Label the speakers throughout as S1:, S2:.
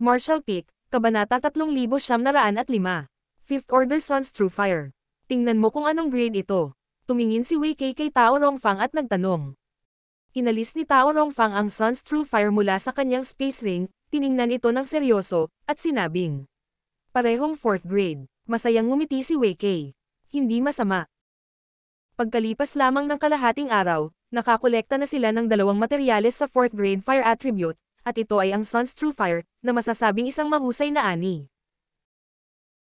S1: Martial Peak, Kabanata 3905. Fifth Order Sun's True Fire. Tingnan mo kung anong grade ito. Tumingin si Wei Kei kay Tao Rongfang at nagtanong. Inalis ni Tao Rongfang ang Sun's True Fire mula sa kanyang space ring, tiningnan ito ng seryoso, at sinabing. Parehong 4th grade. Masayang ngumiti si Wei Kei. Hindi masama. Pagkalipas lamang ng kalahating araw, nakakolekta na sila ng dalawang materyales sa 4th grade fire attribute, at ito ay ang Sun's True Fire, na masasabing isang mahusay na ani.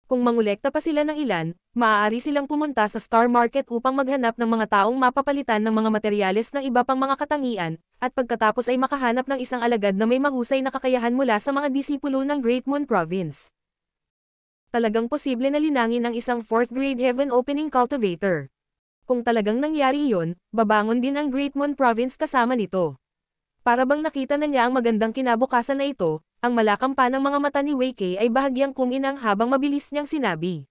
S1: Kung mangolekta pa sila ng ilan, maaari silang pumunta sa Star Market upang maghanap ng mga taong mapapalitan ng mga materyales ng iba pang mga katangian, at pagkatapos ay makahanap ng isang alagad na may mahusay na kakayahan mula sa mga disipulo ng Great Moon Province. Talagang posible na linangin ang isang 4th grade Heaven Opening Cultivator. Kung talagang nangyari iyon, babangon din ang Great Moon Province kasama nito. Para bang nakita na niya ang magandang kinabukasan na ito, ang malakampa ng mga mata ni Wei Kei ay bahagyang kuminang habang mabilis niyang sinabi.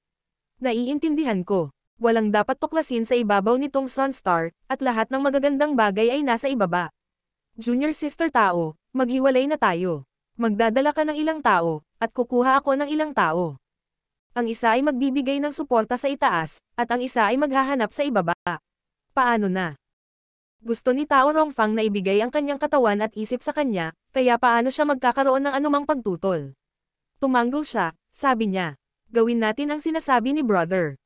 S1: Naiintindihan ko. Walang dapat tuklasin sa ibabaw nitong Sunstar, at lahat ng magagandang bagay ay nasa ibaba. Junior Sister Tao, maghiwalay na tayo. Magdadala ka ng ilang tao, at kukuha ako ng ilang tao. Ang isa ay magbibigay ng suporta sa itaas, at ang isa ay maghahanap sa ibaba. Paano na? Gusto ni Tao Rongfang na ibigay ang kanyang katawan at isip sa kanya, kaya paano siya magkakaroon ng anumang pagtutol? Tumanggol siya, sabi niya. Gawin natin ang sinasabi ni brother.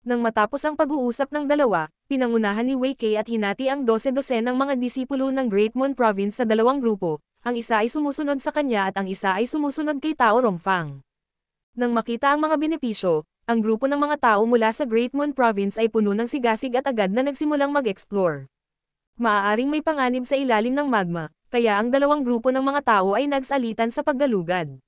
S1: Nang matapos ang pag-uusap ng dalawa, pinangunahan ni Wei Kei at hinati ang 12 ng mga disipulo ng Great Moon Province sa dalawang grupo, ang isa ay sumusunod sa kanya at ang isa ay sumusunod kay Tao Rongfang. Nang makita ang mga benepisyo, ang grupo ng mga tao mula sa Great Moon Province ay puno ng sigasig at agad na nagsimulang mag-explore. Maaaring may panganib sa ilalim ng magma, kaya ang dalawang grupo ng mga tao ay nagsalitan sa paggalugad.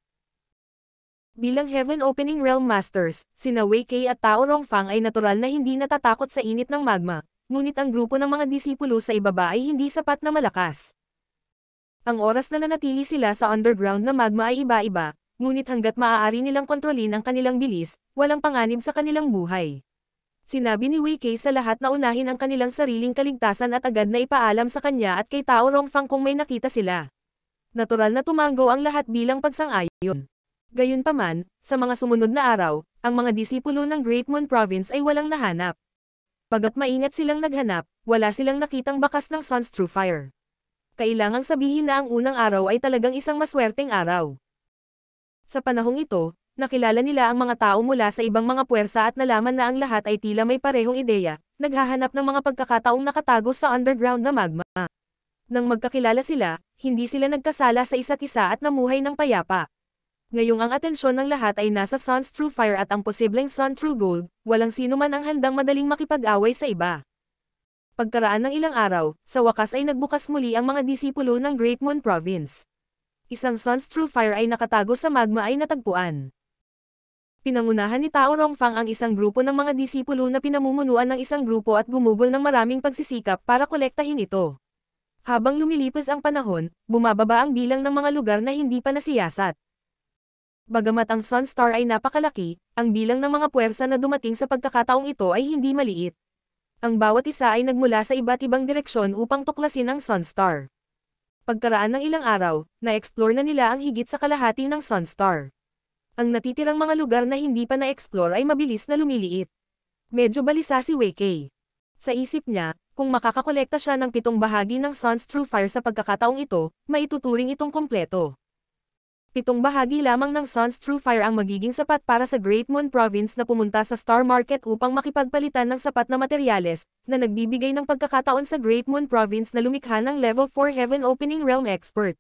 S1: Bilang Heaven Opening Realm Masters, sina Wei Kei at Tao Rongfang ay natural na hindi natatakot sa init ng magma, ngunit ang grupo ng mga disipulo sa ibaba ay hindi sapat na malakas. Ang oras na nanatili sila sa underground na magma ay iba-iba, ngunit hanggat maaari nilang kontrolin ang kanilang bilis, walang panganib sa kanilang buhay. Sinabi ni Wei Kei sa lahat na unahin ang kanilang sariling kaligtasan at agad na ipaalam sa kanya at kay Tao Rongfang kung may nakita sila. Natural na tumango ang lahat bilang pagsang-ayon. Gayunpaman, sa mga sumunod na araw, ang mga disipulo ng Great Moon Province ay walang nahanap. Paga't maingat silang naghanap, wala silang nakitang bakas ng Sun's True Fire. Kailangang sabihin na ang unang araw ay talagang isang maswerteng araw. Sa panahong ito, nakilala nila ang mga tao mula sa ibang mga puwersa at nalaman na ang lahat ay tila may parehong ideya, naghahanap ng mga pagkakataong nakatago sa underground na magma. Nang magkakilala sila, hindi sila nagkasala sa isa't isa at namuhay ng payapa. Ngayong ang atensyon ng lahat ay nasa Sun's True Fire at ang posibleng Sun True Gold, walang sino man ang handang madaling makipag-away sa iba. Pagkaraan ng ilang araw, sa wakas ay nagbukas muli ang mga disipulo ng Great Moon Province. Isang Sun's True Fire ay nakatago sa magma ay natagpuan. Pinangunahan ni Tao Rongfang ang isang grupo ng mga disipulo na pinamumunuan ng isang grupo at gumugol ng maraming pagsisikap para kolektahin ito. Habang lumilipas ang panahon, bumababa ang bilang ng mga lugar na hindi pa nasiyasat. Bagamat ang Sunstar ay napakalaki, ang bilang ng mga puwersa na dumating sa pagkakataong ito ay hindi maliit. Ang bawat isa ay nagmula sa iba't ibang direksyon upang tuklasin ang Sunstar. Pagkaraan ng ilang araw, na-explore na nila ang higit sa kalahati ng Sunstar. Ang natitirang mga lugar na hindi pa na-explore ay mabilis na lumiliit. Medyo balisa si Wei Kei. Sa isip niya, kung makakakolekta siya ng 7 bahagi ng Sun's True Fire sa pagkakataong ito, maituturing itong kompleto. 7 bahagi lamang ng Sun's True Fire ang magiging sapat para sa Great Moon Province na pumunta sa Star Market upang makipagpalitan ng sapat na materyales, na nagbibigay ng pagkakataon sa Great Moon Province na lumikha ng Level 4 Heaven Opening Realm Expert.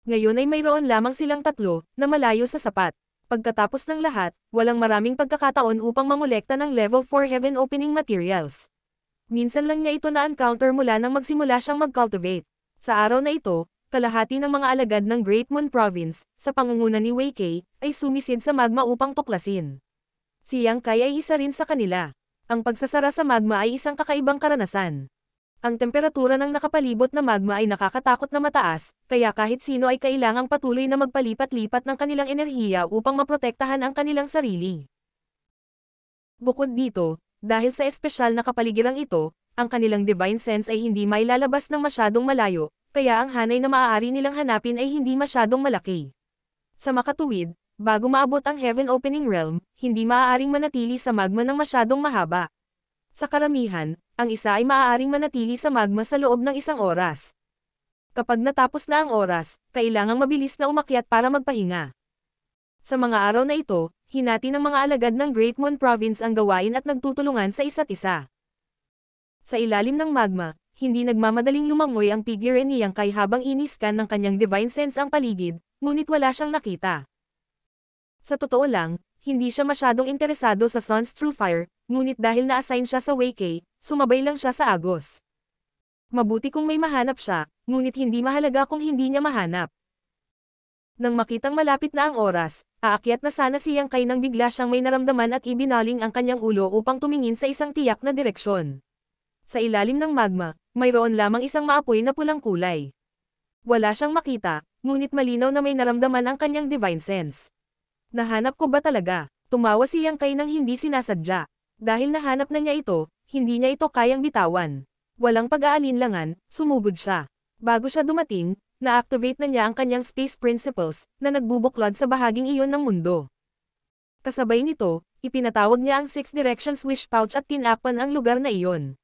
S1: Ngayon ay mayroon lamang silang 3, na malayo sa sapat. Pagkatapos ng lahat, walang maraming pagkakataon upang mangolekta ng Level 4 Heaven Opening Materials. Minsan lang niya ito na-encounter mula nang magsimula siyang mag-cultivate. Sa araw na ito, kalahati ng mga alagad ng Great Moon Province, sa pangunguna ni Wei Kei, ay sumisid sa magma upang tuklasin. Si Yang Kai ay isa rin sa kanila. Ang pagsasara sa magma ay isang kakaibang karanasan. Ang temperatura ng nakapalibot na magma ay nakakatakot na mataas, kaya kahit sino ay kailangang patuloy na magpalipat-lipat ng kanilang enerhiya upang maprotektahan ang kanilang sarili. Bukod dito, dahil sa espesyal na kapaligirang ito, ang kanilang divine sense ay hindi mailalabas ng masyadong malayo, kaya ang hanay na maaari nilang hanapin ay hindi masyadong malaki. Sa makatuwid, bago maabot ang Heaven Opening Realm, hindi maaaring manatili sa magma ng masyadong mahaba. Sa karamihan, ang isa ay maaaring manatili sa magma sa loob ng 1 oras. Kapag natapos na ang oras, kailangang mabilis na umakyat para magpahinga. Sa mga araw na ito, hinati ng mga alagad ng Great Moon Province ang gawain at nagtutulungan sa isa't isa. Sa ilalim ng magma, hindi nagmamadaling lumangoy ang figure ni Yang Kai habang iniskan ng kanyang Divine Sense ang paligid, ngunit wala siyang nakita. Sa totoo lang, hindi siya masyadong interesado sa Sun's True Fire, ngunit dahil na-assign siya sa Wei Kei, sumabay lang siya sa agos. Mabuti kung may mahanap siya, ngunit hindi mahalaga kung hindi niya mahanap. Nang makitang malapit na ang oras, aakyat na sana si Yang Kai nang bigla siyang may naramdaman at ibinaling ang kanyang ulo upang tumingin sa isang tiyak na direksyon. Sa ilalim ng magma, mayroon lamang isang maapoy na pulang kulay. Wala siyang makita, ngunit malinaw na may naramdaman ang kanyang Divine Sense. Nahanap ko ba talaga? Tumawa si Yang Kai nang hindi sinasadya. Dahil nahanap na niya ito, hindi niya ito kayang bitawan. Walang pag-aalinlangan, sumugod siya. Bago siya dumating, na-activate na niya ang kanyang Space Principles, na nagbubuklod sa bahaging iyon ng mundo. Kasabay nito, ipinatawag niya ang 6 Directions Wish Pouch at tinakpan ang lugar na iyon.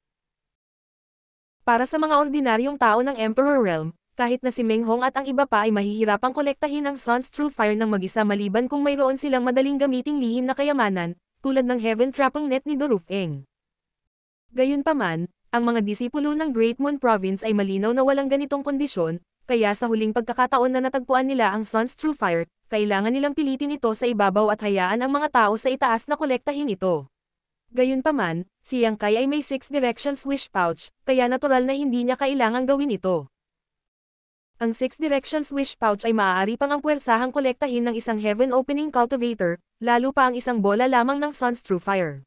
S1: Para sa mga ordinaryong tao ng Emperor Realm, kahit na si Meng Hong at ang iba pa ay mahihirapang kolektahin ang Sun's True Fire ng mag-isa maliban kung mayroon silang madaling gamiting lihim na kayamanan, tulad ng Heaven Trapping Net ni Dorufeng. Gayunpaman, ang mga disipulo ng Great Moon Province ay malinaw na walang ganitong kondisyon, kaya sa huling pagkakataon na natagpuan nila ang Sun's True Fire, kailangan nilang pilitin ito sa ibabaw at hayaan ang mga tao sa itaas na kolektahin ito. Gayunpaman, si Yang Kai ay may 6 Directions Wish Pouch, kaya natural na hindi niya kailangang gawin ito. Ang 6 Directions Wish Pouch ay maaari pang ang puwersahang kolektahin ng isang Heaven Opening Cultivator, lalo pa ang isang bola lamang ng Sun's True Fire.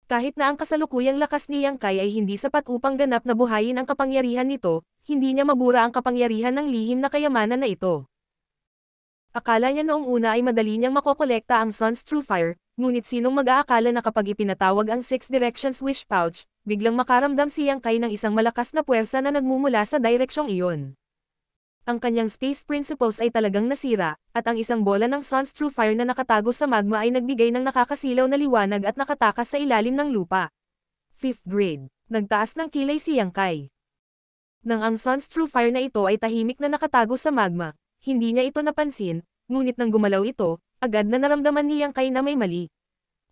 S1: Kahit na ang kasalukuyang lakas ni Yang Kai ay hindi sapat upang ganap na buhayin ang kapangyarihan nito, hindi niya mabura ang kapangyarihan ng lihim na kayamanan na ito. Akala niya noong una ay madali niyang makokolekta ang Sun's True Fire, ngunit sinong mag-aakala na kapag ipinatawag ang 6 Directions Wish Pouch, biglang makaramdam si Yang Kai ng isang malakas na puwersa na nagmumula sa direksyong iyon. Ang kanyang Space Principles ay talagang nasira, at ang isang bola ng Sun's True Fire na nakatago sa magma ay nagbigay ng nakakasilaw na liwanag at nakatakas sa ilalim ng lupa. 5th grade. Nagtaas ng kilay si Yang Kai. Nang ang Sun's True Fire na ito ay tahimik na nakatago sa magma, hindi niya ito napansin, ngunit nang gumalaw ito, agad na naramdaman ni Yang Kai na may mali.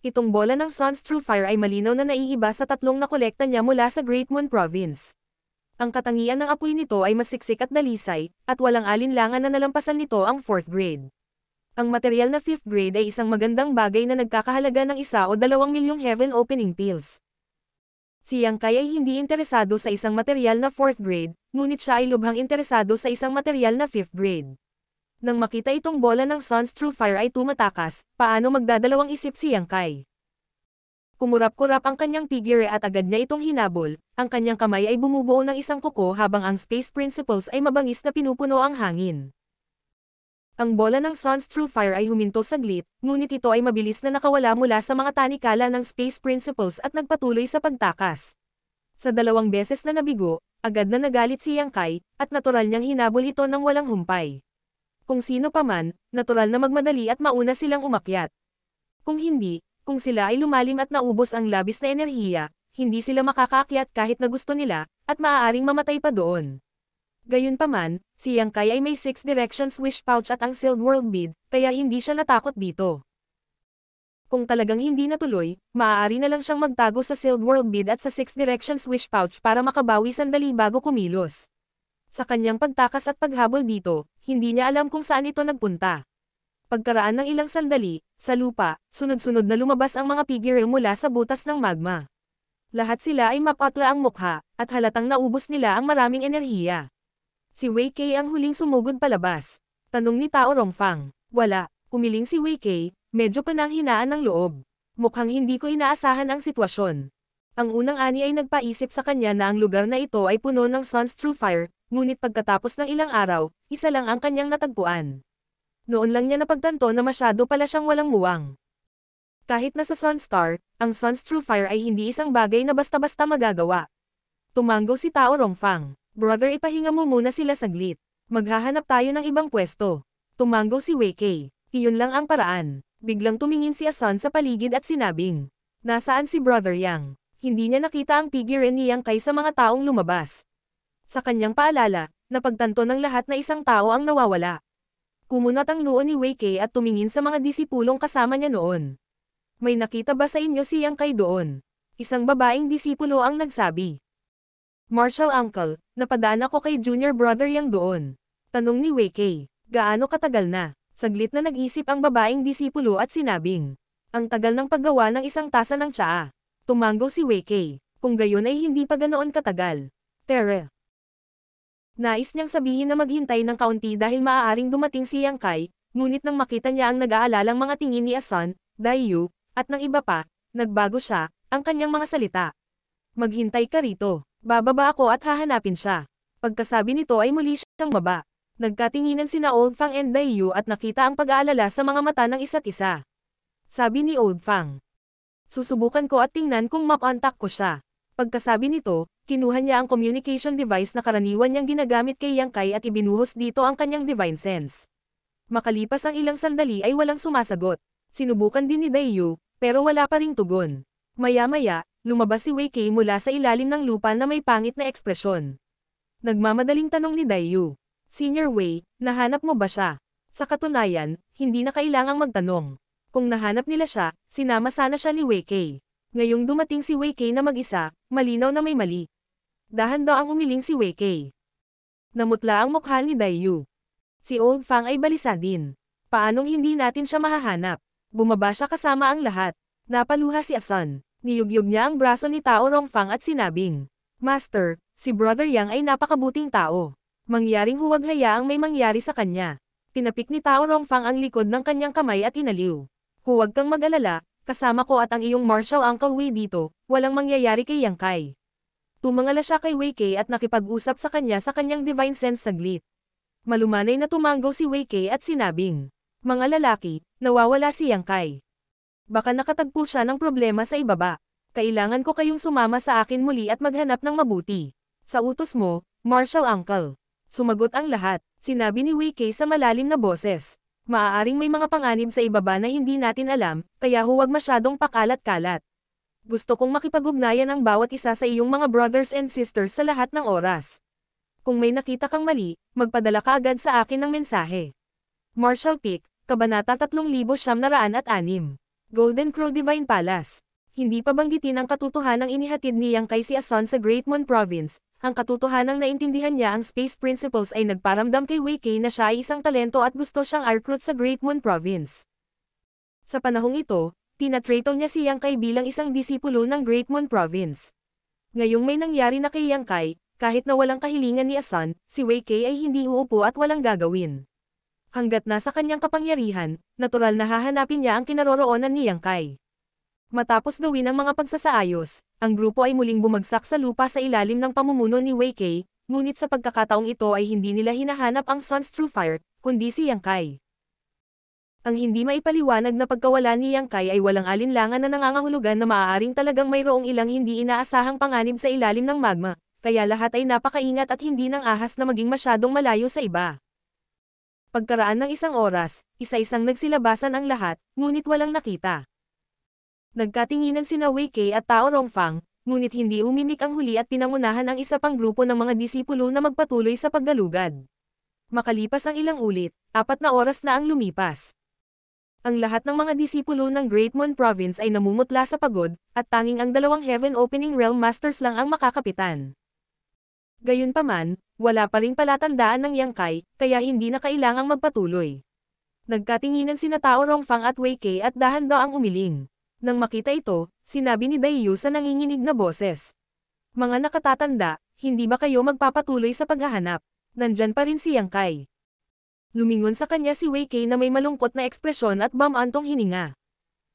S1: Itong bola ng Sun's True Fire ay malinaw na naiiba sa tatlong nakolekta niya mula sa Great Moon Province. Ang katangian ng apoy nito ay masiksik at dalisay, at walang alinlangan na nalampasan nito ang 4th grade. Ang material na 5th grade ay isang magandang bagay na nagkakahalaga ng 1 o 2 milyong Heaven Opening Pills. Si Yang Kai ay hindi interesado sa isang material na 4th grade, ngunit siya ay lubhang interesado sa isang material na 5th grade. Nang makita itong bola ng Sun's True Fire ay tumatakas, paano magdadalawang isip si Yang Kai? Kumurap-kurap ang kanyang figure at agad niya itong hinabol, ang kanyang kamay ay bumubuo ng isang kuko habang ang Space Principles ay mabangis na pinupuno ang hangin. Ang bola ng Sun's True Fire ay huminto saglit, ngunit ito ay mabilis na nakawala mula sa mga tanikala ng Space Principles at nagpatuloy sa pagtakas. Sa 2 beses na nabigo, agad na nagalit si Yang Kai, at natural niyang hinabol ito ng walang humpay. Kung sino pa man, natural na magmadali at mauna silang umakyat. Kung hindi, kung sila ay lumalim at naubos ang labis na enerhiya, hindi sila makakaakyat kahit na gusto nila, at maaaring mamatay pa doon. Gayunpaman, si Yang Kai ay may 6 Directions Wish Pouch at ang Sealed World Bead, kaya hindi siya natakot dito. Kung talagang hindi natuloy, maaari na lang siyang magtago sa Sealed World Bead at sa 6 Directions Wish Pouch para makabawi sandali bago kumilos. Sa kanyang pagtakas at paghabol dito, hindi niya alam kung saan ito nagpunta. Pagkaraan ng ilang sandali, sa lupa, sunod-sunod na lumabas ang mga figure mula sa butas ng magma. Lahat sila ay mapatla ang mukha, at halatang naubos nila ang maraming enerhiya. Si Wei Kei ang huling sumugod palabas. Tanong ni Tao Rongfang. Wala, umiling si Wei Kei, medyo pananghinaan ng loob. Mukhang hindi ko inaasahan ang sitwasyon. Ang unang ani ay nagpaisip sa kanya na ang lugar na ito ay puno ng Sun's True Fire, ngunit pagkatapos ng ilang araw, isa lang ang kanyang natagpuan. Noon lang niya napagtanto na masyado pala siyang walang muwang. Kahit na sa Sunstar, ang Sun's True Fire ay hindi isang bagay na basta-basta magagawa. Tumanggo si Tao Rongfang. Brother, ipahinga mo muna sila saglit. Maghahanap tayo ng ibang pwesto. Tumanggo si Wei Kei. Iyon lang ang paraan. Biglang tumingin si Asan sa paligid at sinabing, nasaan si Brother Yang? Hindi niya nakita ang figure ni Yang Kai sa mga taong lumabas. Sa kanyang paalala, napagtanto ng lahat na isang tao ang nawawala. Kumunat ang noo ni Wei Kei at tumingin sa mga disipulong kasama niya noon. May nakita ba sa inyo si Yang Kai doon? Isang babaeng disipulo ang nagsabi. Martial Uncle, napadaan ako kay Junior Brother Yang doon. Tanong ni Wei Kei, gaano katagal na? Saglit na nag-isip ang babaeng disipulo at sinabing, ang tagal ng paggawa ng isang tasa ng tsaa. Tumanggo si Wei Kei, kung gayon ay hindi pa ganoon katagal. Tere. Nais niyang sabihin na maghintay ng kaunti dahil maaaring dumating si Yang Kai, ngunit nang makita niya ang nag-aalalang mga tingin ni Asan, Daiyu, at ng iba pa, nagbago siya, ang kanyang mga salita. Maghintay ka rito, bababa ako at hahanapin siya. Pagkasabi nito ay muli siyang baba. Nagkatinginan sina Old Fang and Daiyu at nakita ang pag-aalala sa mga mata ng isa't isa. Sabi ni Old Fang, susubukan ko at tingnan kung makontak ko siya. Pagkasabi nito, kinuha niya ang communication device na karaniwan niyang ginagamit kay Yang Kai at ibinuhos dito ang kanyang divine sense. Makalipas ang ilang sandali ay walang sumasagot. Sinubukan din ni Daiyu, pero wala pa ring tugon. Maya-maya, lumabas si Wei Kei mula sa ilalim ng lupa na may pangit na ekspresyon. Nagmamadaling tanong ni Daiyu, Senior Wei, nahanap mo ba siya? Sa katunayan, hindi na kailangang magtanong. Kung nahanap nila siya, sinama sana siya ni Wei Kei. Ngayong dumating si Wei Kei na mag-isa, malinaw na may mali. Dahan daw ang umiling si Wei Kei. Namutla ang mukha ni Daiyu. Si Old Fang ay balisa din. Paanong hindi natin siya mahahanap? Bumaba siya kasama ang lahat. Napaluha si Asan. Niyugyug niya ang braso ni Tao Rongfang at sinabing, Master, si Brother Yang ay napakabuting tao. Mangyaring huwag hayaang may mangyari sa kanya. Tinapik ni Tao Rongfang ang likod ng kanyang kamay at inaliw. Huwag kang mag-alala, kasama ko at ang iyong Martial Uncle Wei dito, walang mangyayari kay Yang Kai. Tumangala siya kay Wei Kei at nakipag-usap sa kanya sa kanyang divine sense saglit. Malumanay na tumanggo si Wei Kei at sinabing, mga lalaki, nawawala si Yang Kai. Baka nakatagpo siya ng problema sa ibaba. Kailangan ko kayong sumama sa akin muli at maghanap ng mabuti. Sa utos mo, Martial Uncle. Sumagot ang lahat, sinabi ni Wei Kei sa malalim na boses. Maaaring may mga panganib sa ibaba na hindi natin alam, kaya huwag masyadong pakalat-kalat. Gusto kong makipag-ugnayan ang bawat isa sa iyong mga brothers and sisters sa lahat ng oras. Kung may nakita kang mali, magpadala ka agad sa akin ng mensahe. Martial Peak, Kabanata 3906. Golden Crow Divine Palace. Hindi pa banggitin ang katotohanang inihatid ni Yang Kai si Asan sa Great Moon Province. Ang katotohanang naintindihan niya ang Space Principles ay nagparamdam kay Wei Kei na siya ay isang talento at gusto siyang recruit sa Great Moon Province. Sa panahong ito, tinatrato niya si Yang Kai bilang isang disipulo ng Great Moon Province. Ngayong may nangyari na kay Yang Kai, kahit na walang kahilingan ni Asan, si Wei Kei ay hindi uupo at walang gagawin. Hanggat nasa kanyang kapangyarihan, natural na hahanapin niya ang kinaroroonan ni Yang Kai. Matapos gawin ang mga pagsasaayos, ang grupo ay muling bumagsak sa lupa sa ilalim ng pamumuno ni Wei Kei, ngunit sa pagkakataong ito ay hindi nila hinahanap ang Sun's True Fire, kundi si Yang Kai. Ang hindi maipaliwanag na pagkawala ni Yang Kai ay walang alinlangan na nangangahulugan na maaaring talagang mayroong ilang hindi inaasahang panganib sa ilalim ng magma, kaya lahat ay napakaingat at hindi nang ahas na maging masyadong malayo sa iba. Pagkaraan ng isang oras, isa-isang nagsilabasan ang lahat, ngunit walang nakita. Nagkatinginan sina Wei Kei at Tao Rongfang, ngunit hindi umimik ang huli at pinangunahan ang isa pang grupo ng mga disipulo na magpatuloy sa paggalugad. Makalipas ang ilang ulit, 4 na oras na ang lumipas. Ang lahat ng mga disipulo ng Great Moon Province ay namumutla sa pagod, at tanging ang 2 Heaven Opening Realm Masters lang ang makakapitan. Gayunpaman, wala pa ring palatandaan ng Yang Kai, kaya hindi na kailangang magpatuloy. Nagkatinginan sina Tao Rongfang at Wei Kei at dahan daw ang umiling. Nang makita ito, sinabi ni Daiyu sa nanginginig na boses. Mga nakatatanda, hindi ba kayo magpapatuloy sa paghahanap? Nandyan pa rin si Yang Kai. Lumingon sa kanya si Wei Kei na may malungkot na ekspresyon at bumantong hininga.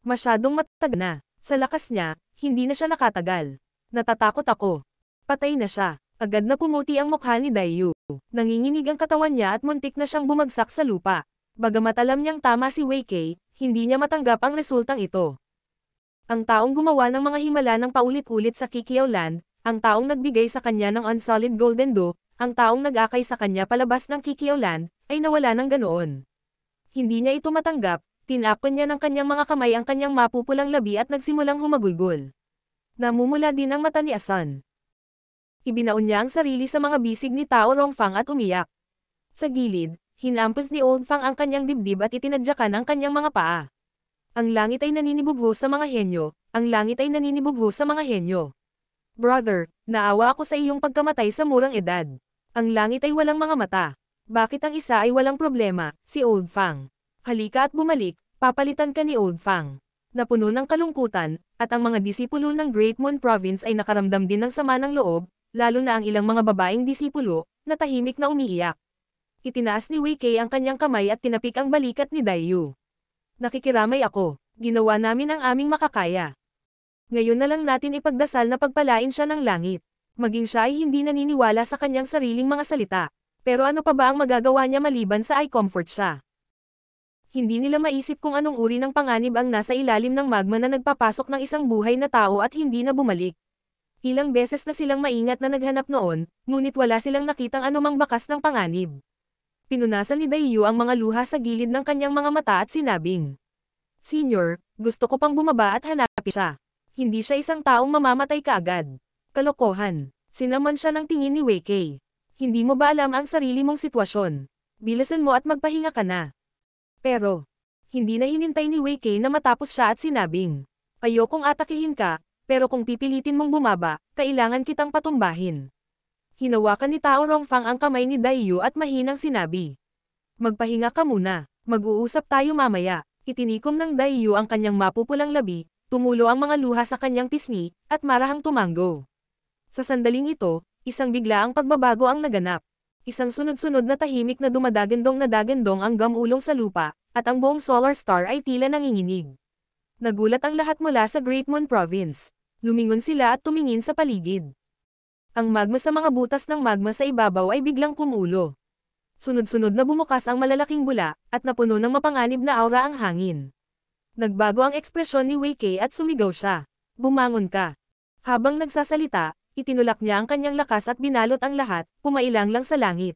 S1: Masyadong matagal na. Sa lakas niya, hindi na siya nakatagal. Natatakot ako. Patay na siya. Agad na pumuti ang mukha ni Daiyu. Nanginginig ang katawan niya at muntik na siyang bumagsak sa lupa. Bagamat alam niyang tama si Wei Kei, hindi niya matanggap ang resultang ito. Ang taong gumawa ng mga himala ng paulit-ulit sa Kikiao Land, ang taong nagbigay sa kanya ng Unsolid Golden Do, ang taong nag-akay sa kanya palabas ng Kikyoland, ay nawala ng ganoon. Hindi niya ito matanggap, tinapon niya ng kanyang mga kamay ang kanyang mapupulang labi at nagsimulang humagulgol. Namumula din ang mata ni Asan. Ibinaon niya ang sarili sa mga bisig ni Tao Rongfang at umiyak. Sa gilid, hinampos ni Old Fang ang kanyang dibdib at itinadyakan ang kanyang mga paa. Ang langit ay naninibugho sa mga henyo, ang langit ay naninibugho sa mga henyo. Brother, naawa ako sa iyong pagkamatay sa murang edad. Ang langit ay walang mga mata. Bakit ang isa ay walang problema, si Old Fang? Halika at bumalik, papalitan ka ni Old Fang. Napuno ng kalungkutan, at ang mga disipulo ng Great Moon Province ay nakaramdam din ng sama ng loob, lalo na ang ilang mga babaeng disipulo, na tahimik na umiiyak. Itinaas ni Wei Kei ang kanyang kamay at tinapik ang balikat ni Daiyu. Nakikiramay ako, ginawa namin ang aming makakaya. Ngayon na lang natin ipagdasal na pagpalain siya ng langit. Maging siya ay hindi naniniwala sa kanyang sariling mga salita. Pero ano pa ba ang magagawa niya maliban sa i-comfort siya? Hindi nila maisip kung anong uri ng panganib ang nasa ilalim ng magma na nagpapasok ng isang buhay na tao at hindi na bumalik. Ilang beses na silang maingat na naghanap noon, ngunit wala silang nakitang anumang bakas ng panganib. Pinunasan ni Daiyu ang mga luha sa gilid ng kanyang mga mata at sinabing, "Senior, gusto ko pang bumaba at hanapin siya. Hindi siya isang taong mamamatay kaagad." Kalokohan. Sinamon siya ng tingin ni Wei Kei. Hindi mo ba alam ang sarili mong sitwasyon? Bilisan mo at magpahinga ka na. Pero, hindi na hinintay ni Wei Kei na matapos siya at sinabing, "Ayokong atakihin ka, pero kung pipilitin mong bumaba, kailangan kitang patumbahin." Hinawakan ni Tao Rongfang ang kamay ni Daiyu at mahinang sinabi, "Magpahinga ka muna, mag-uusap tayo mamaya." Itinikom ng Daiyu ang kanyang mapupulang labi, tumulo ang mga luha sa kanyang pisngi, at marahang tumanggo. Sa sandaling ito, isang biglaang pagbabago ang naganap. Isang sunod-sunod na tahimik na dumadagandong ang gamulong sa lupa, at ang buong solar star ay tila nanginginig. Nagulat ang lahat mula sa Great Moon Province. Lumingon sila at tumingin sa paligid. Ang magma sa mga butas ng magma sa ibabaw ay biglang kumulo. Sunod-sunod na bumukas ang malalaking bula, at napuno ng mapanganib na aura ang hangin. Nagbago ang ekspresyon ni Wei Kei at sumigaw siya. "Bumangon ka." Habang nagsasalita, itinulak niya ang kanyang lakas at binalot ang lahat, pumailang lang sa langit.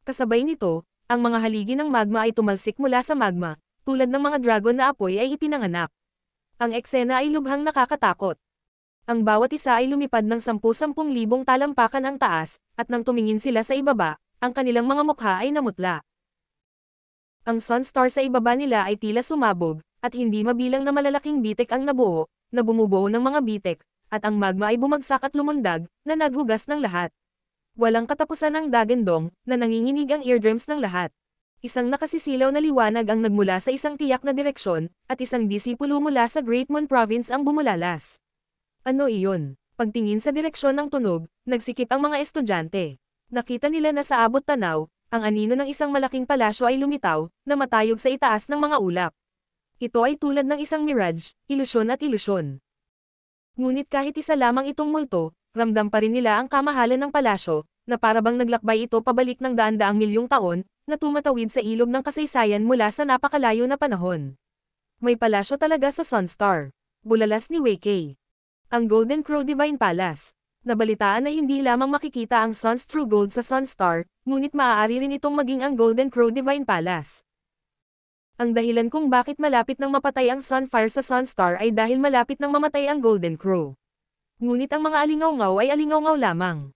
S1: Kasabay nito, ang mga haligi ng magma ay tumalsik mula sa magma, tulad ng mga dragon na apoy ay ipinanganak. Ang eksena ay lubhang nakakatakot. Ang bawat isa ay lumipad ng 10,000 talampakan ang taas, at nang tumingin sila sa ibaba, ang kanilang mga mukha ay namutla. Ang Sunstar sa ibaba nila ay tila sumabog, at hindi mabilang na malalaking bitek ang nabuo, na bumubuo ng mga bitek, at ang magma ay bumagsak at lumundag, na naghugas ng lahat. Walang katapusan ng dagandong, na nanginginig ang eardrums ng lahat. Isang nakasisilaw na liwanag ang nagmula sa isang tiyak na direksyon, at isang disipulo mula sa Great Moon Province ang bumulalas. Ano iyon? Pagtingin sa direksyon ng tunog, nagsikip ang mga estudyante. Nakita nila na sa abot tanaw, ang anino ng isang malaking palasyo ay lumitaw, na matayog sa itaas ng mga ulap. Ito ay tulad ng isang mirage, ilusyon at ilusyon. Ngunit kahit isa lamang itong multo, ramdam pa rin nila ang kamahalan ng palasyo, na parabang naglakbay ito pabalik ng daan-daang milyong taon, na tumatawid sa ilog ng kasaysayan mula sa napakalayo na panahon. May palasyo talaga sa Sunstar. Bulalas ni Wei Kei. Ang Golden Crow Divine Palace. Nabalitaan na hindi lamang makikita ang Sun's True Gold sa Sunstar, ngunit maaari rin itong maging ang Golden Crow Divine Palace. Ang dahilan kung bakit malapit nang mapatay ang Sunfire sa Sunstar ay dahil malapit nang mamatay ang Golden Crow. Ngunit ang mga alingawngaw ay alingawngaw lamang.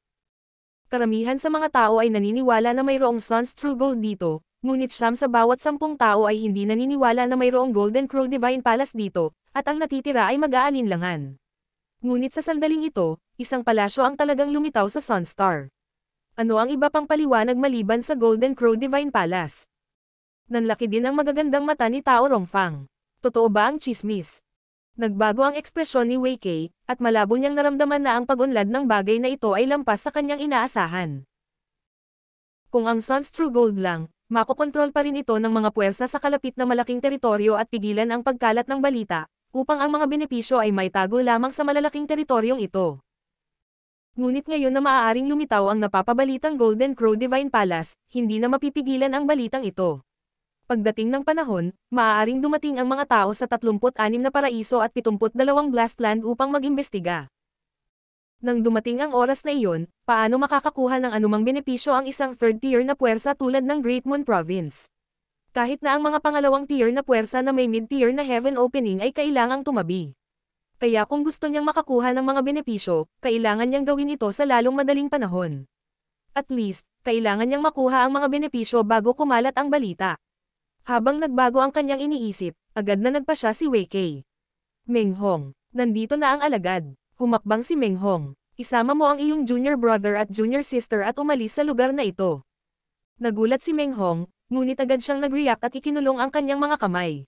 S1: Karamihan sa mga tao ay naniniwala na mayroong Sun's True Gold dito, ngunit siyam sa bawat 10 tao ay hindi naniniwala na mayroong Golden Crow Divine Palace dito, at ang natitira ay mag-aalinlangan. Ngunit sa sandaling ito, isang palasyo ang talagang lumitaw sa Sunstar. Ano ang iba pang paliwanag maliban sa Golden Crow Divine Palace? Nanlaki din ang magagandang mata ni Tao Rongfang. Totoo ba ang chismis? Nagbago ang ekspresyon ni Wei Kei, at malabo niyang naramdaman na ang pag-unlad ng bagay na ito ay lampas sa kanyang inaasahan. Kung ang Sun's True Gold lang, makokontrol pa rin ito ng mga puwersa sa kalapit na malaking teritoryo at pigilan ang pagkalat ng balita, upang ang mga benepisyo ay maitago lamang sa malalaking teritoryong ito. Ngunit ngayon na maaaring lumitaw ang napapabalitang Golden Crow Divine Palace, hindi na mapipigilan ang balitang ito. Pagdating ng panahon, maaaring dumating ang mga tao sa 36 na paraiso at 72 Blastland upang mag-imbestiga. Nang dumating ang oras na iyon, paano makakakuha ng anumang benepisyo ang isang third-tier na puwersa tulad ng Great Moon Province? Kahit na ang mga pangalawang tier na puwersa na may mid-tier na heaven opening ay kailangang tumabi. Kaya kung gusto niyang makakuha ng mga benepisyo, kailangan niyang gawin ito sa lalong madaling panahon. At least, kailangan niyang makuha ang mga benepisyo bago kumalat ang balita. Habang nagbago ang kanyang iniisip, agad na nagpa siya si Wei Kei. Menghong, nandito na ang alagad. Humakbang si Menghong. Isama mo ang iyong junior brother at junior sister at umalis sa lugar na ito. Nagulat si Menghong, ngunit agad siyang nag-react at ikinulong ang kanyang mga kamay.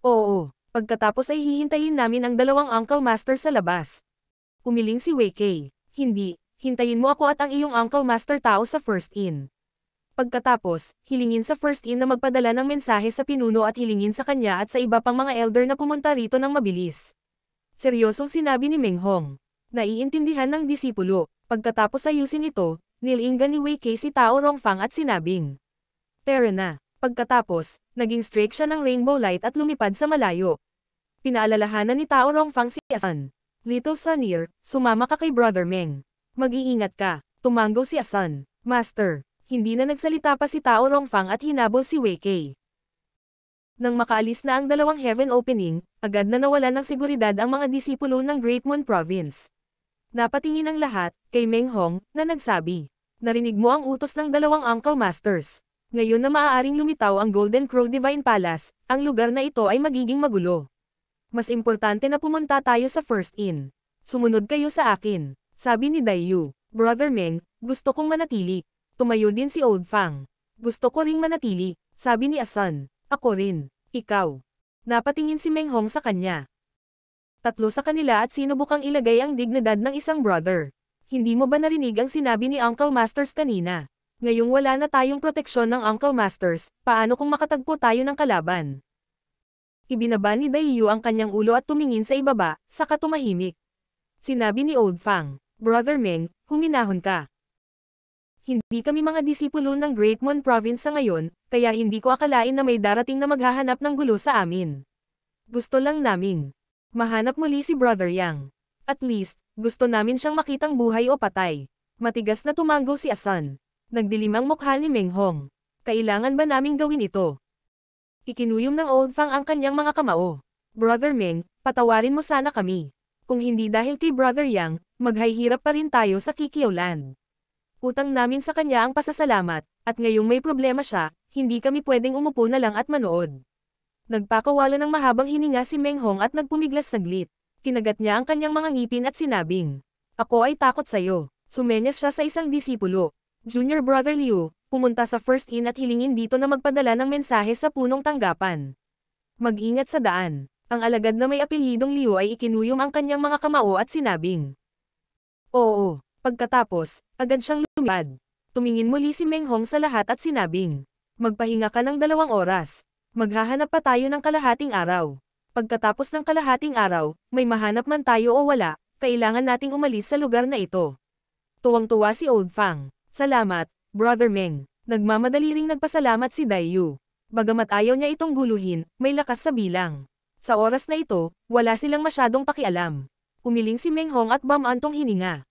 S1: Oo, pagkatapos ay hihintayin namin ang dalawang Uncle Master sa labas. Umiling si Wei Kei. Hindi, hintayin mo ako at ang iyong Uncle Master tao sa first in. Pagkatapos, hilingin sa first in na magpadala ng mensahe sa pinuno at hilingin sa kanya at sa iba pang mga elder na pumunta rito ng mabilis. Seryosong sinabi ni Menghong. Naiintindihan ng disipulo. Pagkatapos ayusin ito, nilinggan ni Wei Kei si Tao Rongfang at sinabing, "Tara na." Pagkatapos, naging streak siya ng rainbow light at lumipad sa malayo. Pinaalalahanan ni Tao Rongfang si Asan. "Little Sunir, sumama ka kay Brother Meng. Mag-iingat ka." Tumanggo si Asan. "Master." Hindi na nagsalita pa si Tao Rongfang at hinabol si Wei Kei. Nang makaalis na ang dalawang heaven opening, agad na nawalan ng seguridad ang mga disipulo ng Great Moon Province. Napatingin ang lahat, kay Menghong, na nagsabi, "Narinig mo ang utos ng dalawang Uncle Masters. Ngayon na maaaring lumitaw ang Golden Crow Divine Palace, ang lugar na ito ay magiging magulo. Mas importante na pumunta tayo sa first in. Sumunod kayo sa akin." Sabi ni Daiyu. "Brother Meng, gusto kong manatili." Tumayo din si Old Fang. "Gusto ko ring manatili." Sabi ni Asan. "Ako rin." "Ikaw." Napatingin si Menghong sa kanya. Tatlo sa kanila at sinubukang ilagay ang dignidad ng isang brother. "Hindi mo ba narinig ang sinabi ni Uncle Masters kanina? Ngayong wala na tayong proteksyon ng Uncle Masters, paano kung makatagpo tayo ng kalaban?" Ibinaba ni Daiyu ang kanyang ulo at tumingin sa ibaba, saka tumahimik. Sinabi ni Old Fang, "Brother Meng, huminahon ka. Hindi kami mga disipulo ng Great Moon Province sa ngayon, kaya hindi ko akalain na may darating na maghahanap ng gulo sa amin. Gusto lang naming mahanap muli si Brother Yang. At least, gusto namin siyang makitang buhay o patay." Matigas na tumango si Asan. Nagdilim ang mukha ni Menghong. "Kailangan ba naming gawin ito?" Ikinuyom ng Old Fang ang kanyang mga kamao. "Brother Meng, patawarin mo sana kami. Kung hindi dahil kay Brother Yang, maghihirap pa rin tayo sa Kikiaw Land. Utang namin sa kanya ang pasasalamat, at ngayong may problema siya, hindi kami pwedeng umupo na lang at manood." Nagpakawala ng mahabang hininga si Menghong at nagpumiglas saglit. Kinagat niya ang kanyang mga ngipin at sinabing, "Ako ay takot sa'yo." Sumenyas siya sa isang disipulo. "Junior Brother Liu, pumunta sa first in at hilingin dito na magpadala ng mensahe sa punong tanggapan. Mag-ingat sa daan." Ang alagad na may apelyidong Liu ay ikinuyom ang kanyang mga kamao at sinabing, "Oo." Pagkatapos, agad siyang lumipad. Tumingin muli si Menghong sa lahat at sinabing, "Magpahinga ka ng 2 oras. Maghahanap pa tayo ng kalahating araw. Pagkatapos ng kalahating araw, may mahanap man tayo o wala, kailangan nating umalis sa lugar na ito." Tuwang-tuwa si Old Fang. "Salamat, Brother Meng." Nagmamadali ring nagpasalamat si Daiyu. Bagamat ayaw niya itong guluhin, may lakas sa bilang. Sa oras na ito, wala silang masyadong pakialam. Umiling si Menghong at bamantong hininga.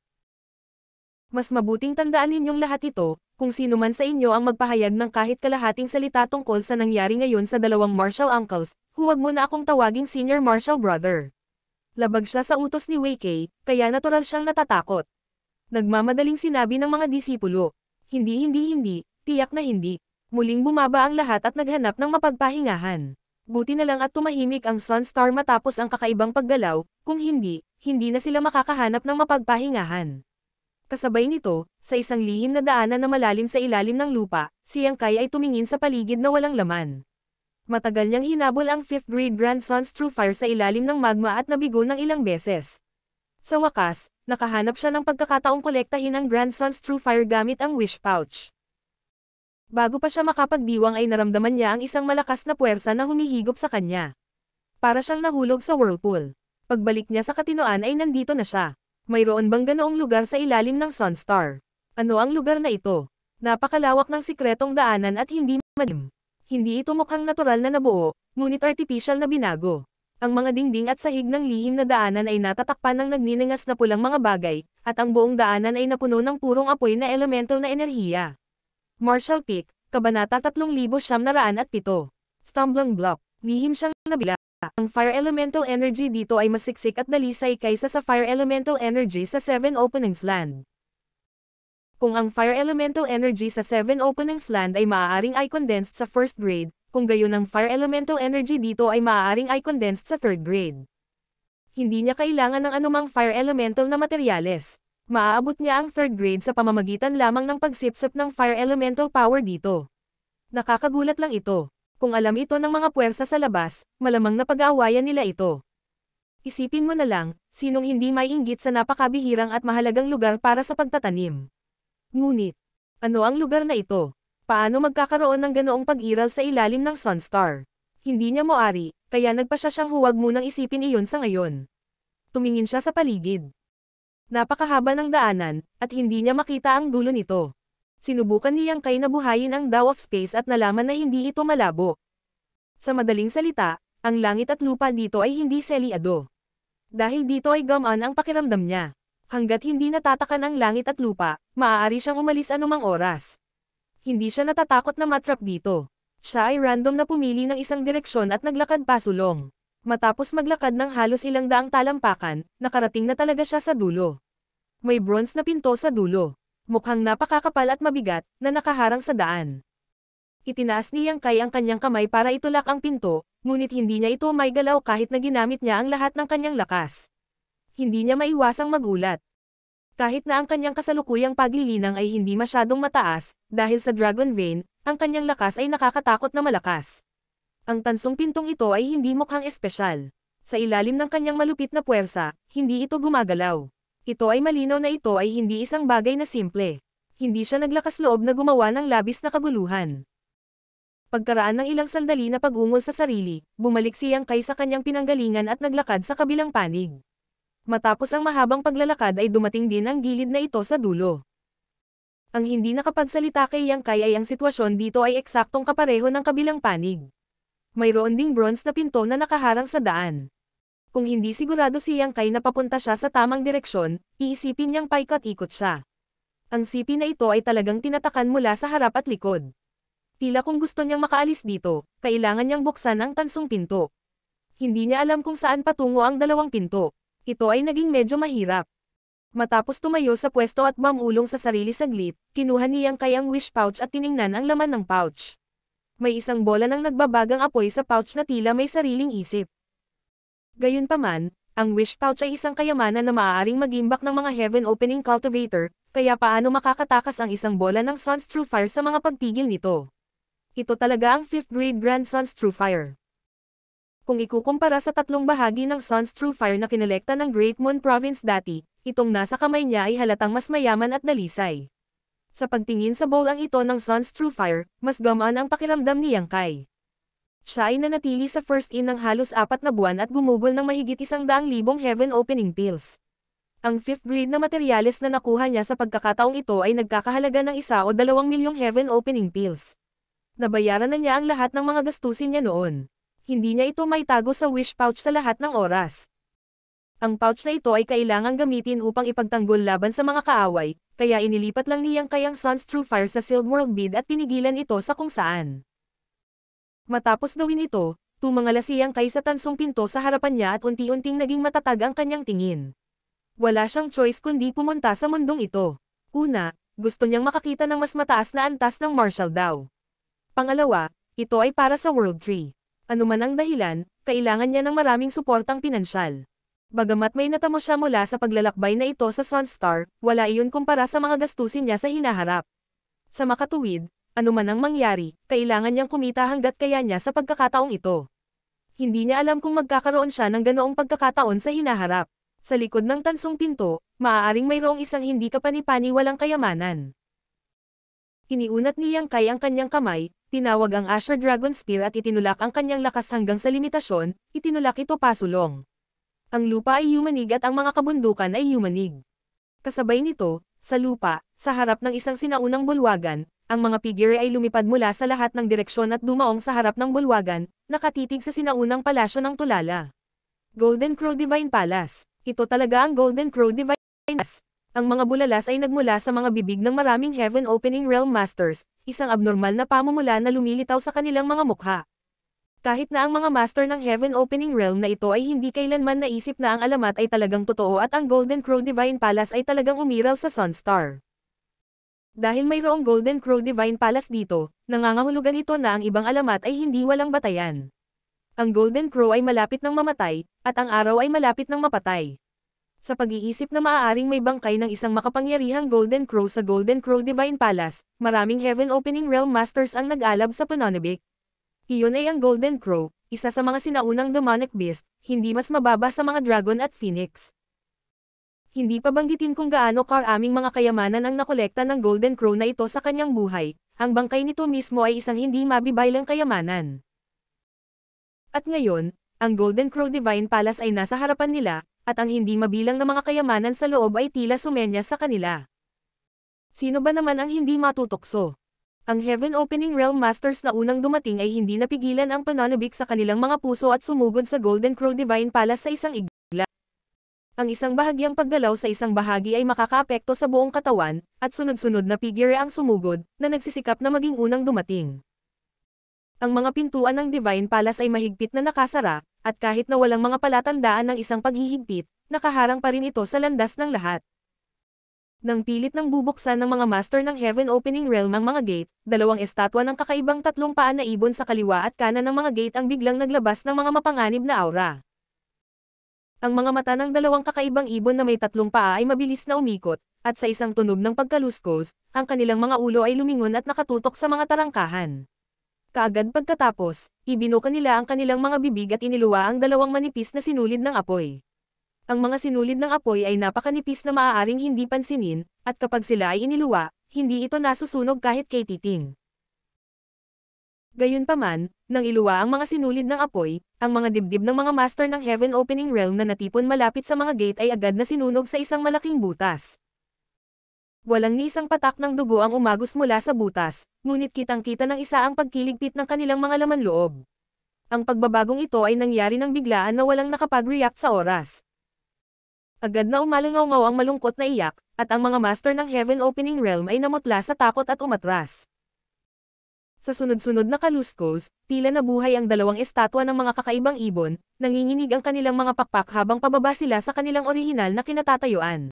S1: "Mas mabuting tandaan ninyong lahat ito, kung sino man sa inyo ang magpahayag ng kahit kalahating salita tungkol sa nangyari ngayon sa dalawang martial uncles, huwag mo na akong tawaging senior martial brother." Labag siya sa utos ni Wei Kei, kaya natural siyang natatakot. Nagmamadaling sinabi ng mga disipulo, Hindi, tiyak na hindi." Muling bumaba ang lahat at naghanap ng mapagpahingahan. Buti na lang at tumahimik ang Sunstar matapos ang kakaibang paggalaw, kung hindi, hindi na sila makakahanap ng mapagpahingahan. Kasabay nito, sa isang lihim na daanan na malalim sa ilalim ng lupa, si Yang Kai ay tumingin sa paligid na walang laman. Matagal niyang hinabol ang 5th grade Grandson's True Fire sa ilalim ng magma at nabigo ng ilang beses. Sa wakas, nakahanap siya ng pagkakataong kolektahin ang Grandson's True Fire gamit ang wish pouch. Bago pa siya makapagdiwang ay naramdaman niya ang isang malakas na puwersa na humihigop sa kanya. Para siyang nahulog sa whirlpool. Pagbalik niya sa katinoan ay nandito na siya. Mayroon bang ganoong lugar sa ilalim ng Sunstar? Ano ang lugar na ito? Napakalawak ng sikretong daanan at hindi madilim. Hindi ito mukhang natural na nabuo, ngunit artificial na binago. Ang mga dingding at sahig ng lihim na daanan ay natatakpan ng nagniningas na pulang mga bagay, At ang buong daanan ay napuno ng purong apoy na elemental na enerhiya. Martial Peak, Kabanata 3907. Stumbling Block, lihim siyang nabila. Ang fire elemental energy dito ay mas siksik at dalisay kaysa sa fire elemental energy sa 7 Openings Land. Kung ang fire elemental energy sa 7 Openings Land ay maaaring i-condensed sa first grade, kung gayon ang fire elemental energy dito ay maaaring i-condensed sa third grade. Hindi niya kailangan ng anumang fire elemental na materyales. Maaabot niya ang third grade sa pamamagitan lamang ng pagsipsip ng fire elemental power dito. Nakakagulat lang ito. Kung alam ito ng mga puwersa sa labas, malamang na pag-aawayan nila ito. Isipin mo na lang, sinong hindi may inggit sa napakabihirang at mahalagang lugar para sa pagtatanim. Ngunit, ano ang lugar na ito? Paano magkakaroon ng ganoong pag-iral sa ilalim ng Sunstar? Hindi niya moari, kaya nagpa siya siyang huwag munang isipin iyon sa ngayon. Tumingin siya sa paligid. Napakahaba ng daanan, at hindi niya makita ang dulo nito. Sinubukan niyang kay nabuhayin ang Dao of Space at nalaman na hindi ito malabo. Sa madaling salita, ang langit at lupa dito ay hindi selyado. Dahil dito ay gamaan ang pakiramdam niya. Hanggat hindi natatakan ang langit at lupa, maaari siyang umalis anumang oras. Hindi siya natatakot na matrap dito. Siya ay random na pumili ng isang direksyon at naglakad pasulong. Matapos maglakad ng halos ilang daang talampakan, nakarating na talaga siya sa dulo. May bronze na pinto sa dulo. Mukhang napakakapal at mabigat, na nakaharang sa daan. Itinaas ni Yang Kai ang kanyang kamay para itulak ang pinto, ngunit hindi niya ito may galaw kahit na ginamit niya ang lahat ng kanyang lakas. Hindi niya maiwasang magulat. Kahit na ang kanyang kasalukuyang paglilinang ay hindi masyadong mataas, dahil sa Dragon Vein, ang kanyang lakas ay nakakatakot na malakas. Ang tansong pintong ito ay hindi mukhang espesyal. Sa ilalim ng kanyang malupit na puwersa, hindi ito gumagalaw. Ito ay malinaw na ito ay hindi isang bagay na simple. Hindi siya naglakas loob na gumawa ng labis na kaguluhan. Pagkaraan ng ilang sandali na pag-ungol sa sarili, bumalik si Yang Kai sa kanyang pinanggalingan at naglakad sa kabilang panig. Matapos ang mahabang paglalakad ay dumating din ang gilid na ito sa dulo. Ang hindi nakapagsalita kay Yang Kai ay ang sitwasyon dito ay eksaktong kapareho ng kabilang panig. Mayroon ding bronze na pinto na nakaharang sa daan. Kung hindi sigurado si Yang Kai na papunta siya sa tamang direksyon, iisipin niyang paikot-ikot siya. Ang sipi na ito ay talagang tinatakan mula sa harap at likod. Tila kung gusto niyang makaalis dito, kailangan niyang buksan ang tansong pinto. Hindi niya alam kung saan patungo ang dalawang pinto. Ito ay naging medyo mahirap. Matapos tumayo sa pwesto at mamulong sa sarili saglit, kinuha ni Yang Kai ang wish pouch at tiningnan ang laman ng pouch. May isang bola ng nagbabagang apoy sa pouch na tila may sariling isip. Gayunpaman, ang wish pouch ay isang kayamanan na maaaring magimbak ng mga heaven opening cultivator, kaya paano makakatakas ang isang bola ng Sun's True Fire sa mga pagpigil nito? Ito talaga ang 5th grade Grand Sun's True Fire. Kung ikukumpara sa tatlong bahagi ng Sun's True Fire na kinolekta ng Great Moon Province dati, itong nasa kamay niya ay halatang mas mayaman at dalisay. Sa pagtingin sa bowl ang ito ng Sun's True Fire, mas gamaan ang pakiramdam ni Yang Kai. Siya ay nanatili sa first in ng halos 4 na buwan at gumugol ng mahigit 100,000 heaven opening pills. Ang 5th grade na materyales na nakuha niya sa pagkakataong ito ay nagkakahalaga ng 1 o 2 milyong heaven opening pills. Nabayaran na niya ang lahat ng mga gastusin niya noon. Hindi niya ito maitago sa wish pouch sa lahat ng oras. Ang pouch na ito ay kailangang gamitin upang ipagtanggol laban sa mga kaaway, kaya inilipat lang niyang kayang Sun's True Fire sa Sealed World Bead at pinigilan ito sa kung saan. Matapos gawin ito, tumangala si Yang Kai sa tansong pinto sa harapan niya at unti-unting naging matatag ang kanyang tingin. Wala siyang choice kundi pumunta sa mundong ito. Una, gusto niyang makakita ng mas mataas na antas ng Martial Dao. Pangalawa, ito ay para sa World Tree. Ano man ang dahilan, kailangan niya ng maraming suportang pinansyal. Bagamat may natamo siya mula sa paglalakbay na ito sa Sunstar, wala iyon kumpara sa mga gastusin niya sa hinaharap. Sa makatuwid, ano man ang mangyari, kailangan niyang kumita hanggat kaya niya sa pagkakataong ito. Hindi niya alam kung magkakaroon siya ng ganoong pagkakataon sa hinaharap. Sa likod ng tansong pinto, maaaring mayroong isang hindi kapani-paniwalang kayamanan. Iniunat ni Yang Kai ang kanyang kamay, tinawag ang Asher Dragon Spear at itinulak ang kanyang lakas hanggang sa limitasyon, itinulak ito pasulong. Ang lupa ay yumanig at ang mga kabundukan ay yumanig. Kasabay nito, sa lupa, sa harap ng isang sinaunang bulwagan, ang mga figure ay lumipad mula sa lahat ng direksyon at dumaong sa harap ng bulwagan, nakatitig sa sinaunang palasyo ng tulala. Golden Crow Divine Palace. Ito talaga ang Golden Crow Divine Palace. Ang mga bulalas ay nagmula sa mga bibig ng maraming Heaven Opening Realm Masters, isang abnormal na pamumula na lumilitaw sa kanilang mga mukha. Kahit na ang mga master ng Heaven Opening Realm na ito ay hindi kailanman naisip na ang alamat ay talagang totoo at ang Golden Crow Divine Palace ay talagang umiral sa Sunstar. Dahil mayroong Golden Crow Divine Palace dito, nangangahulugan ito na ang ibang alamat ay hindi walang batayan. Ang Golden Crow ay malapit ng mamatay, at ang araw ay malapit ng mapatay. Sa pag-iisip na maaaring may bangkay ng isang makapangyarihang Golden Crow sa Golden Crow Divine Palace, maraming Heaven Opening Realm Masters ang nag-alab sa Pananabik. Iyon ay ang Golden Crow, isa sa mga sinaunang demonic beast, hindi mas mababa sa mga dragon at phoenix. Hindi pa banggitin kung gaano karaming mga kayamanan ang nakolekta ng Golden Crow na ito sa kanyang buhay, ang bangkay nito mismo ay isang hindi mabibaylang kayamanan. At ngayon, ang Golden Crow Divine Palace ay nasa harapan nila, at ang hindi mabilang na mga kayamanan sa loob ay tila sumenya sa kanila. Sino ba naman ang hindi matutokso? Ang Heaven Opening Realm Masters na unang dumating ay hindi napigilan ang pananabik sa kanilang mga puso at sumugod sa Golden Crow Divine Palace sa isang igla. Ang isang bahagyang paggalaw sa isang bahagi ay makakaapekto sa buong katawan, at sunod-sunod na figure ang sumugod, na nagsisikap na maging unang dumating. Ang mga pintuan ng Divine Palace ay mahigpit na nakasara, at kahit na walang mga palatandaan ng isang paghihigpit, nakaharang pa rin ito sa landas ng lahat. Nang pilit nang bubuksan ng mga master ng Heaven Opening Realm ang mga gate, dalawang estatwa ng kakaibang tatlong paa na ibon sa kaliwa at kanan ng mga gate ang biglang naglabas ng mga mapanganib na aura. Ang mga mata ng dalawang kakaibang ibon na may tatlong paa ay mabilis na umikot, at sa isang tunog ng pagkaluskos, ang kanilang mga ulo ay lumingon at nakatutok sa mga tarangkahan. Kaagad pagkatapos, ibinuka nila ang kanilang mga bibig at iniluwa ang dalawang manipis na sinulid ng apoy. Ang mga sinulid ng apoy ay napakanipis na maaaring hindi pansinin, at kapag sila ay iniluwa, hindi ito nasusunog kahit kay titing. Gayunpaman, nang iluwa ang mga sinulid ng apoy, ang mga dibdib ng mga master ng Heaven Opening Realm na natipon malapit sa mga gate ay agad na sinunog sa isang malaking butas. Walang ni isang patak ng dugo ang umagos mula sa butas, ngunit kitang-kita ng isa ang pagkiligpit ng kanilang mga laman loob. Ang pagbabagong ito ay nangyari ng biglaan na walang nakapag-react sa oras. Agad na umalangaw-ngaw ang malungkot na iyak, at ang mga master ng Heaven Opening Realm ay namutla sa takot at umatras. Sa sunod-sunod na kaluskos, tila nabuhay ang dalawang estatwa ng mga kakaibang ibon, nanginginig ang kanilang mga pakpak habang pababa sila sa kanilang orihinal na kinatatayuan.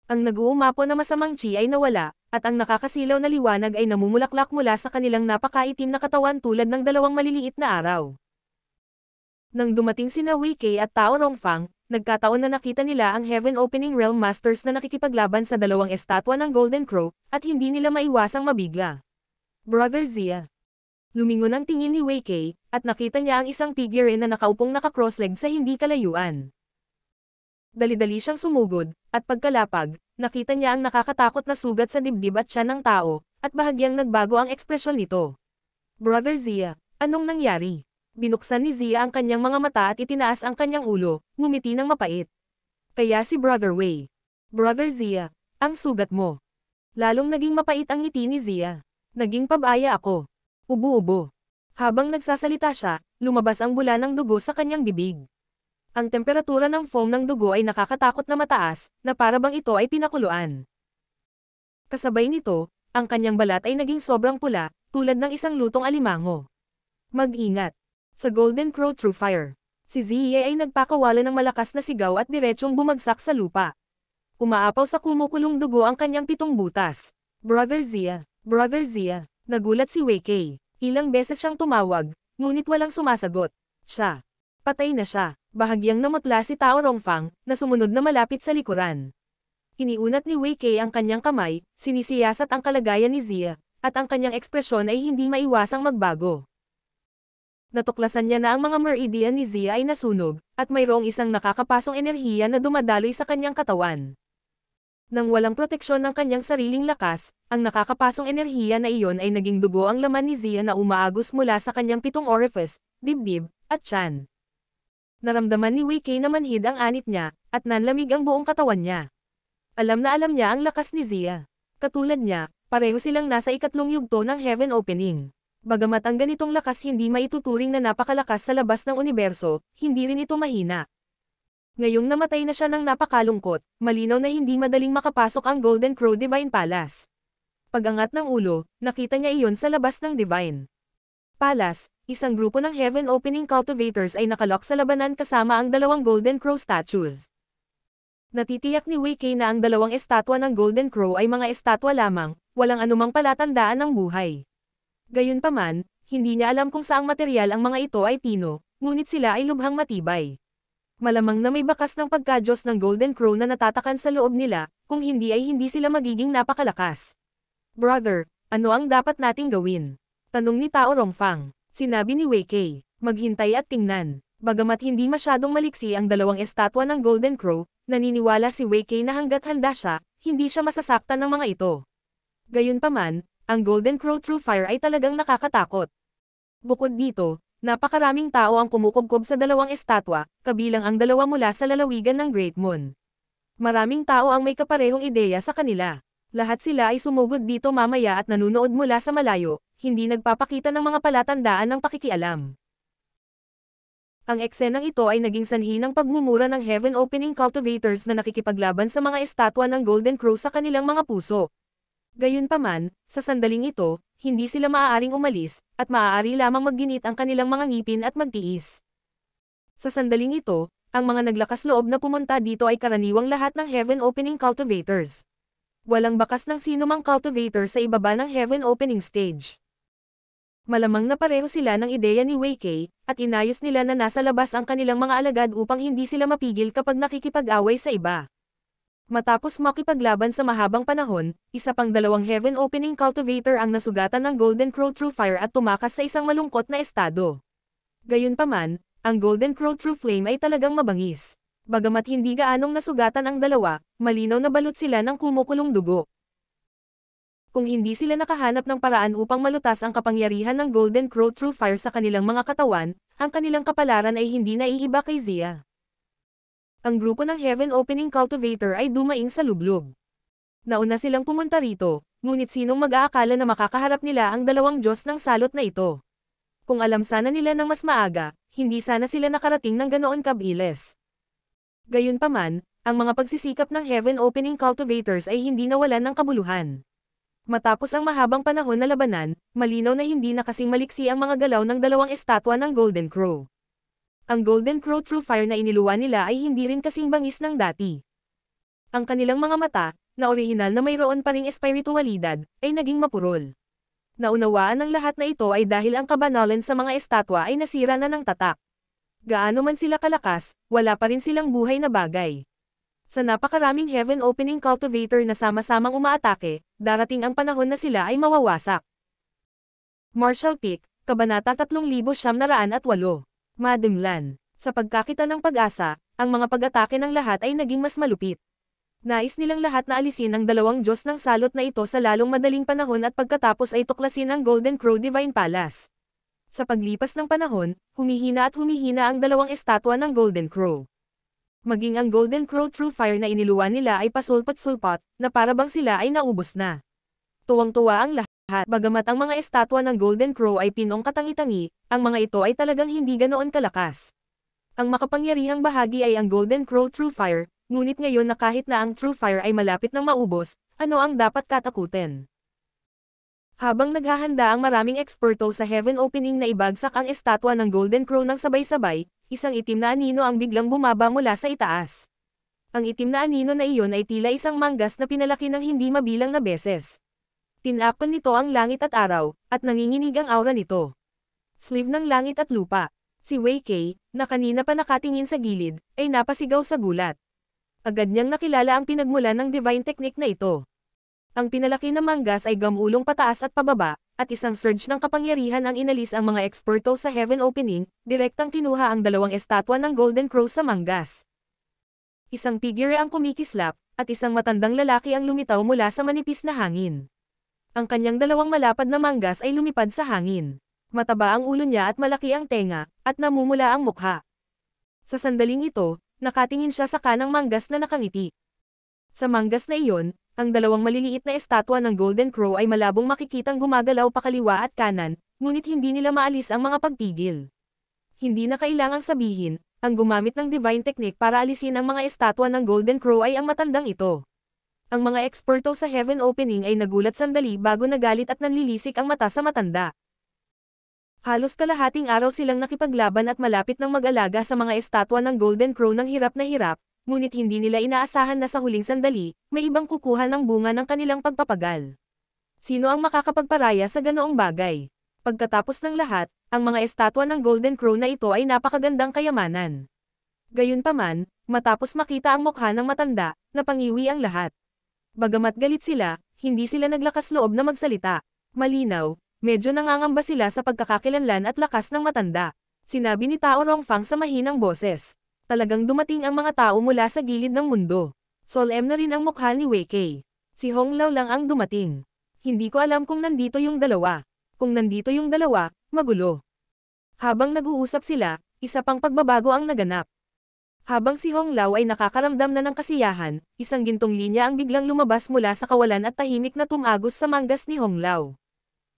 S1: Ang nag-uumapo na masamang chi ay nawala, at ang nakakasilaw na liwanag ay namumulaklak mula sa kanilang napakaitim na katawan tulad ng dalawang maliliit na araw. Nang dumating sina Wei Kei at Tao Rongfang, nagkataon na nakita nila ang Heaven Opening Realm Masters na nakikipaglaban sa dalawang estatwa ng Golden Crow, at hindi nila maiwasang mabigla. Brother Zia. Lumingon ang tingin ni Wei Kei, at nakita niya ang isang figure na nakaupong naka-crossleg sa hindi kalayuan. Dali-dali siyang sumugod, at pagkalapag, nakita niya ang nakakatakot na sugat sa dibdib at tiyan ng tao, at bahagyang nagbago ang ekspresyon nito. Brother Zia, anong nangyari? Binuksan ni Zia ang kanyang mga mata at itinaas ang kanyang ulo, ngumiti ng mapait. Kaya si Brother Wei. Brother Zia, ang sugat mo. Lalong naging mapait ang ngiti ni Zia. Naging pabaya ako. Ubo-ubo. Habang nagsasalita siya, lumabas ang bula ng dugo sa kanyang bibig. Ang temperatura ng foam ng dugo ay nakakatakot na mataas, na para bang ito ay pinakuluan. Kasabay nito, ang kanyang balat ay naging sobrang pula, tulad ng isang lutong alimango. Mag-ingat. Sa Golden Crow True Fire, si Zia ay nagpakawala ng malakas na sigaw at diretsyong bumagsak sa lupa. Umaapaw sa kumukulong dugo ang kanyang pitong butas. Brother Zia. Brother Zia, nagulat si Wei Kei. Ilang beses siyang tumawag, ngunit walang sumasagot. Siya. Patay na siya. Bahagyang namutla si Tao Rongfang, na sumunod na malapit sa likuran. Iniunat ni Wei Kei ang kanyang kamay, sinisiyasat ang kalagayan ni Zia, at ang kanyang ekspresyon ay hindi maiwasang magbago. Natuklasan niya na ang mga meridian ni Zia ay nasunog, at mayroong isang nakakapasong enerhiya na dumadaloy sa kanyang katawan. Nang walang proteksyon ng kanyang sariling lakas, ang nakakapasong enerhiya na iyon ay naging dugo ang laman ni Zia na umaagos mula sa kanyang pitong orifice, dibdib, at tiyan. Naramdaman ni Wei Kei na manhid ang anit niya, at nanlamig ang buong katawan niya. Alam na alam niya ang lakas ni Zia. Katulad niya, pareho silang nasa ikatlong yugto ng Heaven Opening. Bagamat ang ganitong lakas hindi maituturing na napakalakas sa labas ng universo, hindi rin ito mahina. Ngayong namatay na siya ng napakalungkot, malinaw na hindi madaling makapasok ang Golden Crow Divine Palace. Pagangat ng ulo, nakita niya iyon sa labas ng Divine Palace. Isang grupo ng Heaven Opening Cultivators ay nakalok sa labanan kasama ang dalawang Golden Crow statues. Natitiyak ni Wei Kay na ang dalawang estatwa ng Golden Crow ay mga estatwa lamang, walang anumang palatandaan ng buhay. Gayunpaman, hindi niya alam kung saang material ang mga ito ay pino, ngunit sila ay lubhang matibay. Malamang na may bakas ng pagkadyos ng Golden Crow na natatakan sa loob nila, kung hindi ay hindi sila magiging napakalakas. Brother, ano ang dapat nating gawin? Tanong ni Tao Rongfang. Sinabi ni Wei Kay, maghintay at tingnan. Bagamat hindi masyadong maliksi ang dalawang estatwa ng Golden Crow, naniniwala si Wei Kay na hanggat handa siya, hindi siya masasaktan ng mga ito. Gayunpaman, ang Golden Crow True Fire ay talagang nakakatakot. Bukod dito, napakaraming tao ang kumukubkob sa dalawang estatwa, kabilang ang dalawa mula sa lalawigan ng Great Moon. Maraming tao ang may kaparehong ideya sa kanila. Lahat sila ay sumugod dito mamaya at nanunood mula sa malayo, hindi nagpapakita ng mga palatandaan ng pakikialam. Ang eksenang ito ay naging sanhi ng pagmumura ng Heaven Opening Cultivators na nakikipaglaban sa mga estatwa ng Golden Crow sa kanilang mga puso. Gayunpaman, sa sandaling ito, hindi sila maaaring umalis, at maaari lamang magginit ang kanilang mga ngipin at magtiis. Sa sandaling ito, ang mga naglakas loob na pumunta dito ay karaniwang lahat ng Heaven Opening Cultivators. Walang bakas ng sinumang cultivator sa ibaba ng Heaven Opening Stage. Malamang na pareho sila ng ideya ni Wei Kay, at inayos nila na nasa labas ang kanilang mga alagad upang hindi sila mapigil kapag nakikipag-away sa iba. Matapos makipaglaban sa mahabang panahon, isa pang dalawang Heaven Opening Cultivator ang nasugatan ng Golden Crow True Fire at tumakas sa isang malungkot na estado. Gayunpaman, ang Golden Crow True Flame ay talagang mabangis. Bagamat hindi gaanong nasugatan ang dalawa, malinaw na balot sila ng kumukulong dugo. Kung hindi sila nakahanap ng paraan upang malutas ang kapangyarihan ng Golden Crow True Fire sa kanilang mga katawan, ang kanilang kapalaran ay hindi naiiba kay Zia. Ang grupo ng Heaven Opening Cultivator ay dumaing sa lublob. Nauna silang pumunta rito, ngunit sinong mag-aakala na makakaharap nila ang dalawang Diyos ng salot na ito? Kung alam sana nila ng mas maaga, hindi sana sila nakarating ng ganoon kabilis. Gayunpaman, ang mga pagsisikap ng Heaven Opening Cultivators ay hindi nawalan ng kabuluhan. Matapos ang mahabang panahon na labanan, malinaw na hindi na kasing maliksi ang mga galaw ng dalawang estatwa ng Golden Crow. Ang Golden Crow True Fire na iniluwa nila ay hindi rin kasing bangis ng dati. Ang kanilang mga mata, na orihinal na mayroon pa ring espiritualidad, ay naging mapurol. Naunawaan ng lahat na ito ay dahil ang kabanalan sa mga estatwa ay nasira na ng tatak. Gaano man sila kalakas, wala pa rin silang buhay na bagay. Sa napakaraming Heaven Opening Cultivator na sama-samang umaatake, darating ang panahon na sila ay mawawasak. Marshall Peak, Kabanata 3908. Madimlan. Sa pagkakita ng pag-asa, ang mga pag-atake ng lahat ay naging mas malupit. Nais nilang lahat na alisin ang dalawang Diyos ng salot na ito sa lalong madaling panahon at pagkatapos ay tuklasin ang Golden Crow Divine Palace. Sa paglipas ng panahon, humihina at humihina ang dalawang estatwa ng Golden Crow. Maging ang Golden Crow True Fire na iniluwa nila ay pasulpat-sulpat, na parabang sila ay naubos na. Tuwang-tuwa ang lahat. Bagamat ang mga estatwa ng Golden Crow ay pinong katangi-tangi, ang mga ito ay talagang hindi ganoon kalakas. Ang makapangyarihang bahagi ay ang Golden Crow True Fire, ngunit ngayon na kahit na ang True Fire ay malapit ng maubos, ano ang dapat katakutin? Habang naghahanda ang maraming eksperto sa Heaven Opening na ibagsak ang estatwa ng Golden Crow ng sabay-sabay, isang itim na anino ang biglang bumaba mula sa itaas. Ang itim na anino na iyon ay tila isang manggas na pinalaki ng hindi mabilang na beses. Tinakpan nito ang langit at araw, at nanginginig ang aura nito. Sleeve ng langit at lupa. Si Wei Kay, na kanina pa nakatingin sa gilid, ay napasigaw sa gulat. Agad niyang nakilala ang pinagmulan ng divine technique na ito. Ang pinalaki na manggas ay gamulong pataas at pababa, at isang surge ng kapangyarihan ang inalis ang mga eksperto sa Heaven Opening, direktang kinuha ang dalawang estatwa ng Golden Crow sa manggas. Isang figure ang kumikislap, at isang matandang lalaki ang lumitaw mula sa manipis na hangin. Ang kanyang dalawang malapad na manggas ay lumipad sa hangin. Mataba ang ulo niya at malaki ang tenga, at namumula ang mukha. Sa sandaling ito, nakatingin siya sa kanang manggas na nakangiti. Sa manggas na iyon, ang dalawang maliliit na estatwa ng Golden Crow ay malabong makikitang gumagalaw pakaliwa at kanan, ngunit hindi nila maalis ang mga pagpigil. Hindi na kailangang sabihin, Ang gumamit ng divine technique para alisin ang mga estatwa ng Golden Crow ay ang matandang ito. Ang mga eksperto sa Heaven Opening ay nagulat sandali bago nagalit at nanlilisik ang mata sa matanda. Halos kalahating araw silang nakipaglaban at malapit ng mag-alaga sa mga estatwa ng Golden Crow ng hirap na hirap, ngunit hindi nila inaasahan na sa huling sandali, may ibang kukuha ng bunga ng kanilang pagpapagal. Sino ang makakapagparaya sa ganoong bagay? Pagkatapos ng lahat, ang mga estatwa ng Golden Crow na ito ay napakagandang kayamanan. Gayunpaman, matapos makita ang mukha ng matanda, napangiwi ang lahat. Bagamat galit sila, hindi sila naglakas loob na magsalita. Malinaw, medyo nangangamba sila sa pagkakakilanlan at lakas ng matanda. Sinabi ni Tao Rongfang sa mahinang boses. Talagang dumating ang mga tao mula sa gilid ng mundo. Solemn na rin ang mukha ni Wei Kei. Si Hong Lao lang ang dumating. Hindi ko alam kung nandito yung dalawa. Kung nandito yung dalawa, magulo. Habang nag-uusap sila, isa pang pagbabago ang naganap. Habang si Hong Lao ay nakakaramdam na ng kasiyahan, isang gintong linya ang biglang lumabas mula sa kawalan at tahimik na tumagos sa manggas ni Hong Lao.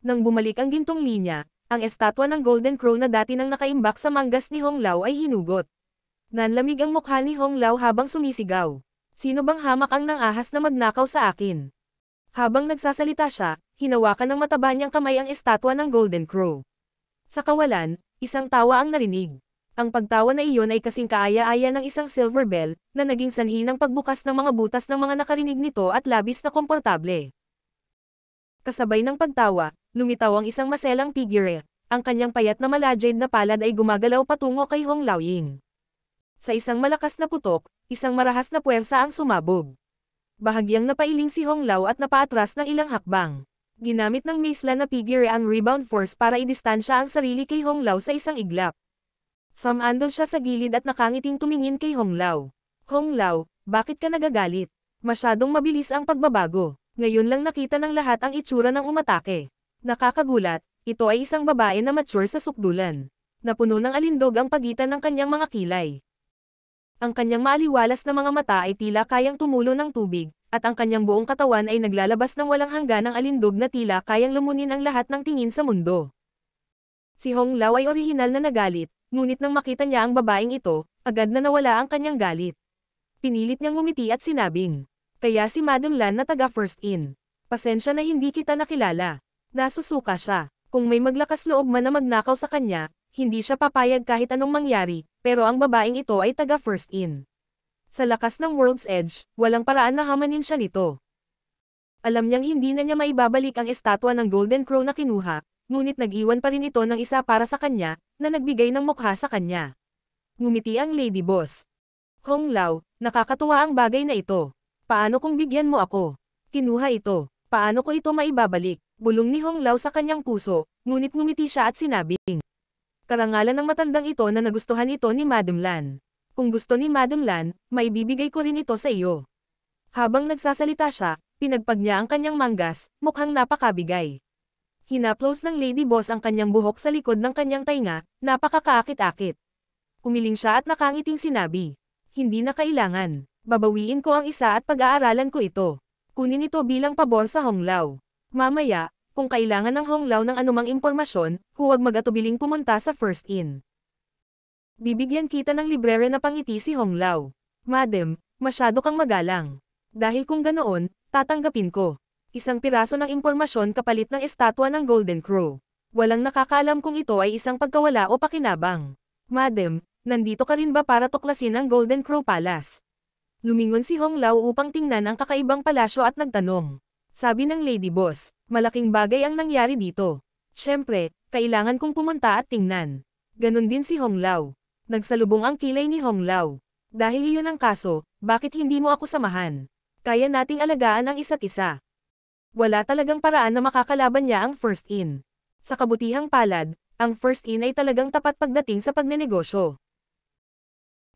S1: Nang bumalik ang gintong linya, ang estatwa ng Golden Crow na dati nang nakaimbak sa manggas ni Hong Lao ay hinugot. Nanlamig ang mukha ni Hong Lao habang sumisigaw. Sino bang hamak ang nang-ahas na magnakaw sa akin? Habang nagsasalita siya, hinawakan ng mataba niyang kamay ang estatwa ng Golden Crow. Sa kawalan, isang tawa ang narinig. Ang pagtawa na iyon ay kasing kaaya-aya ng isang silver bell, na naging sanhi ng pagbukas ng mga butas ng mga nakarinig nito at labis na komportable. Kasabay ng pagtawa, lumitaw ang isang maselang figure. Ang kanyang payat na malajade na palad ay gumagalaw patungo kay Hong Laoying. Sa isang malakas na putok, isang marahas na puwersa ang sumabog. Bahagyang napailing si Hong Lao at napaatras ng ilang hakbang. Ginamit ng Maisla na figure ang rebound force para idistansya ang sarili kay Hong Lao sa isang iglap. Sumandal siya sa gilid at nakangiting tumingin kay Hong Lao. Hong Lao, bakit ka nagagalit? Masyadong mabilis ang pagbabago. Ngayon lang nakita ng lahat ang itsura ng umatake. Nakakagulat, ito ay isang babae na mature sa sukdulan. Napuno ng alindog ang pagitan ng kanyang mga kilay. Ang kanyang maaliwalas na mga mata ay tila kayang tumulo ng tubig, at ang kanyang buong katawan ay naglalabas ng walang hangganang alindog na tila kayang lumunin ang lahat ng tingin sa mundo. Si Hong Lao ay orihinal na nagalit, ngunit nang makita niya ang babaeng ito, agad na nawala ang kanyang galit. Pinilit niyang ngumiti at sinabing, "Kaya si Madam Lan na taga First Inn. Pasensya na hindi kita nakilala." Nasusuka siya. Kung may maglakas loob man na magnakaw sa kanya, hindi siya papayag kahit anong mangyari, pero ang babaeng ito ay taga First Inn. Sa lakas ng World's Edge, walang paraan na hamanin siya nito. Alam niyang hindi na niya maibabalik ang estatwa ng Golden Crow na kinuha, ngunit nag-iwan pa rin ito ng isa para sa kanya, na nagbigay ng mukha sa kanya. Ngumiti ang Lady Boss. Hong Lao, nakakatuwa ang bagay na ito. Paano kung bigyan mo ako? Kinuha ito. Paano ko ito maibabalik? Bulong ni Hong Lao sa kanyang puso, ngunit ngumiti siya at sinabing, karangalan ng matandang ito na nagustuhan ito ni Madam Lan. Kung gusto ni Madam Lan, maibibigay ko rin ito sa iyo. Habang nagsasalita siya, pinagpag niya ang kanyang manggas, mukhang napakabigay. Hinaplos ng Lady Boss ang kanyang buhok sa likod ng kanyang tainga, napakakaakit-akit. Umiling siya at nakangiting sinabi, hindi na kailangan. Babawiin ko ang isa at pag-aaralan ko ito. Kunin ito bilang pabor sa Hong Lao. Mamaya, kung kailangan ng Hong Lao ng anumang impormasyon, huwag mag-atubiling pumunta sa First Inn. Bibigyan kita ng librere na pangiti si Hong Lao. Madam, masyado kang magalang. Dahil kung ganoon, tatanggapin ko. Isang piraso ng impormasyon kapalit ng estatwa ng Golden Crow. Walang nakakaalam kung ito ay isang pagkawala o pakinabang. Madam, nandito ka rin ba para tuklasin ang Golden Crow Palace? Lumingon si Hong Lao upang tingnan ang kakaibang palasyo at nagtanong. Sabi ng Lady Boss, malaking bagay ang nangyari dito. Siyempre, kailangan kong pumunta at tingnan. Ganon din si Hong Lao. Nagsalubong ang kilay ni Hong Lao. Dahil iyon ang kaso, bakit hindi mo ako samahan? Kaya nating alagaan ang isa't isa. Wala talagang paraan na makakalaban niya ang First Inn. Sa kabutihang palad, ang First Inn ay talagang tapat pagdating sa pagnenegosyo.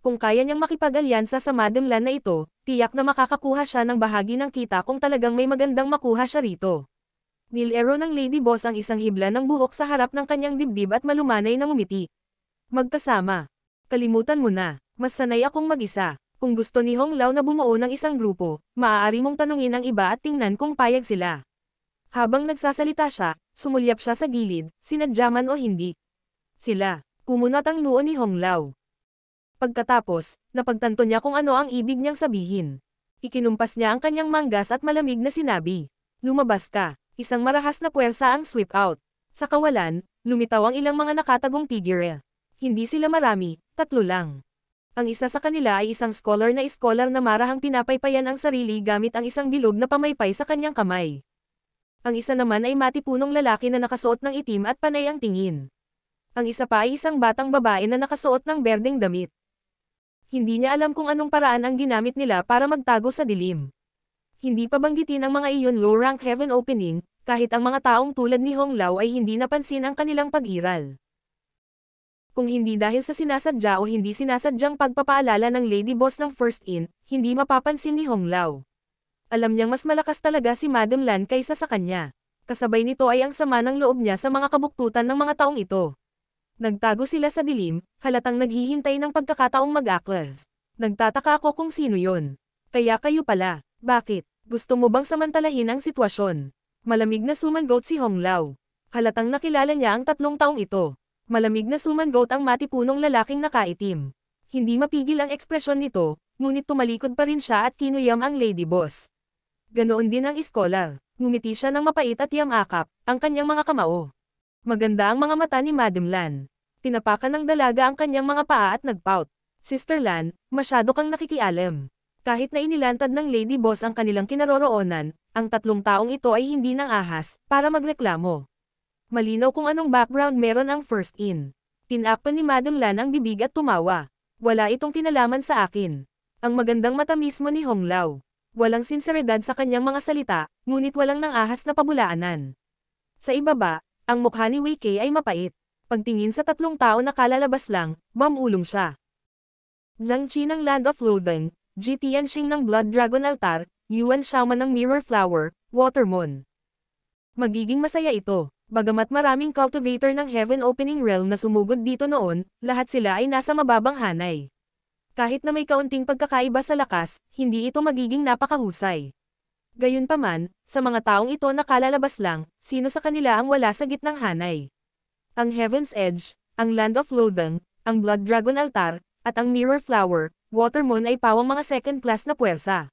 S1: Kung kaya niyang makipag-alyansa sa Madam Lan na ito, tiyak na makakakuha siya ng bahagi ng kita kung talagang may magandang makuha siya rito. Nilero ng Lady Boss ang isang hibla ng buhok sa harap ng kanyang dibdib at malumanay na ngumiti. Magkasama. Kalimutan mo na, mas sanay akong mag-isa. Kung gusto ni Hong Lao na bumuo ng isang grupo, maaari mong tanungin ang iba at tingnan kung payag sila. Habang nagsasalita siya, sumulyap siya sa gilid, sinadya man o hindi. Sila, kumunat ang noo ni Hong Lao. Pagkatapos, napagtanto niya kung ano ang ibig niyang sabihin. Ikinumpas niya ang kanyang manggas at malamig na sinabi, "Lumabas ka." Isang marahas na puwersa ang sweep out. Sa kawalan, lumitaw ang ilang mga nakatagong figure. Hindi sila marami, 3 lang. Ang isa sa kanila ay isang scholar na marahang pinapaypayan ang sarili gamit ang isang bilog na pamaypay sa kanyang kamay. Ang isa naman ay matipunong lalaki na nakasuot ng itim at panay ang tingin. Ang isa pa ay isang batang babae na nakasuot ng berdeng damit. Hindi niya alam kung anong paraan ang ginamit nila para magtago sa dilim. Hindi pa banggitin ang mga iyon low-rank heaven opening, kahit ang mga taong tulad ni Hong Lao ay hindi napansin ang kanilang pag-iral. Kung hindi dahil sa sinasadya o hindi sinasadyang pagpapaalala ng Lady Boss ng First In, hindi mapapansin ni Hong Lao. Alam niyang mas malakas talaga si Madam Lan kaysa sa kanya. Kasabay nito ay ang sama ng loob niya sa mga kabuktutan ng mga taong ito. Nagtago sila sa dilim, halatang naghihintay ng pagkakataong mag-aklas. Nagtataka ako kung sino yon. Kaya kayo pala. Bakit? Gusto mo bang samantalahin ang sitwasyon? Malamig na sumangot si Hong Lao. Halatang nakilala niya ang 3 taong ito. Malamig na sumangot ang matipunong lalaking nakaitim. Hindi mapigil ang ekspresyon nito, ngunit tumalikod pa rin siya at kinuyam ang Lady Boss. Ganoon din ang iskolar. Ngumiti siya ng mapait at yamakap, ang kanyang mga kamao. Maganda ang mga mata ni Madam Lan. Tinapakan ng dalaga ang kanyang mga paa at nagpout. Sister Lan, masyado kang nakikialam. Kahit na inilantad ng Lady Boss ang kanilang kinaroroonan, ang 3 taong ito ay hindi nang ahas para magreklamo. Malinaw kung anong background meron ang First In. Tinakpan ni Madam Lan ang bibig at tumawa. Wala itong kinalaman sa akin. Ang magandang mata mismo ni Hong Lao. Walang sinseridad sa kanyang mga salita, ngunit walang nang ahas na pabulaanan. Sa ibaba, ang mukha ni Wei Kei ay mapait. Pagtingin sa 3 tao na kalalabas lang, mamulong siya. Zhang Qi ng Land of Loathing, Ji Tianxing ng Blood Dragon Altar, Yuan Xiaoman ng Mirror Flower, Watermoon. Magiging masaya ito. Bagamat maraming cultivator ng Heaven Opening Realm na sumugod dito noon, lahat sila ay nasa mababang hanay. Kahit na may kaunting pagkakaiba sa lakas, hindi ito magiging napakahusay. Gayunpaman, sa mga taong ito na kalalabas lang, sino sa kanila ang wala sa gitnang hanay? Ang Heaven's Edge, ang Land of Loathing, ang Blood Dragon Altar, at ang Mirror Flower, Watermoon ay pawang mga second class na puwersa.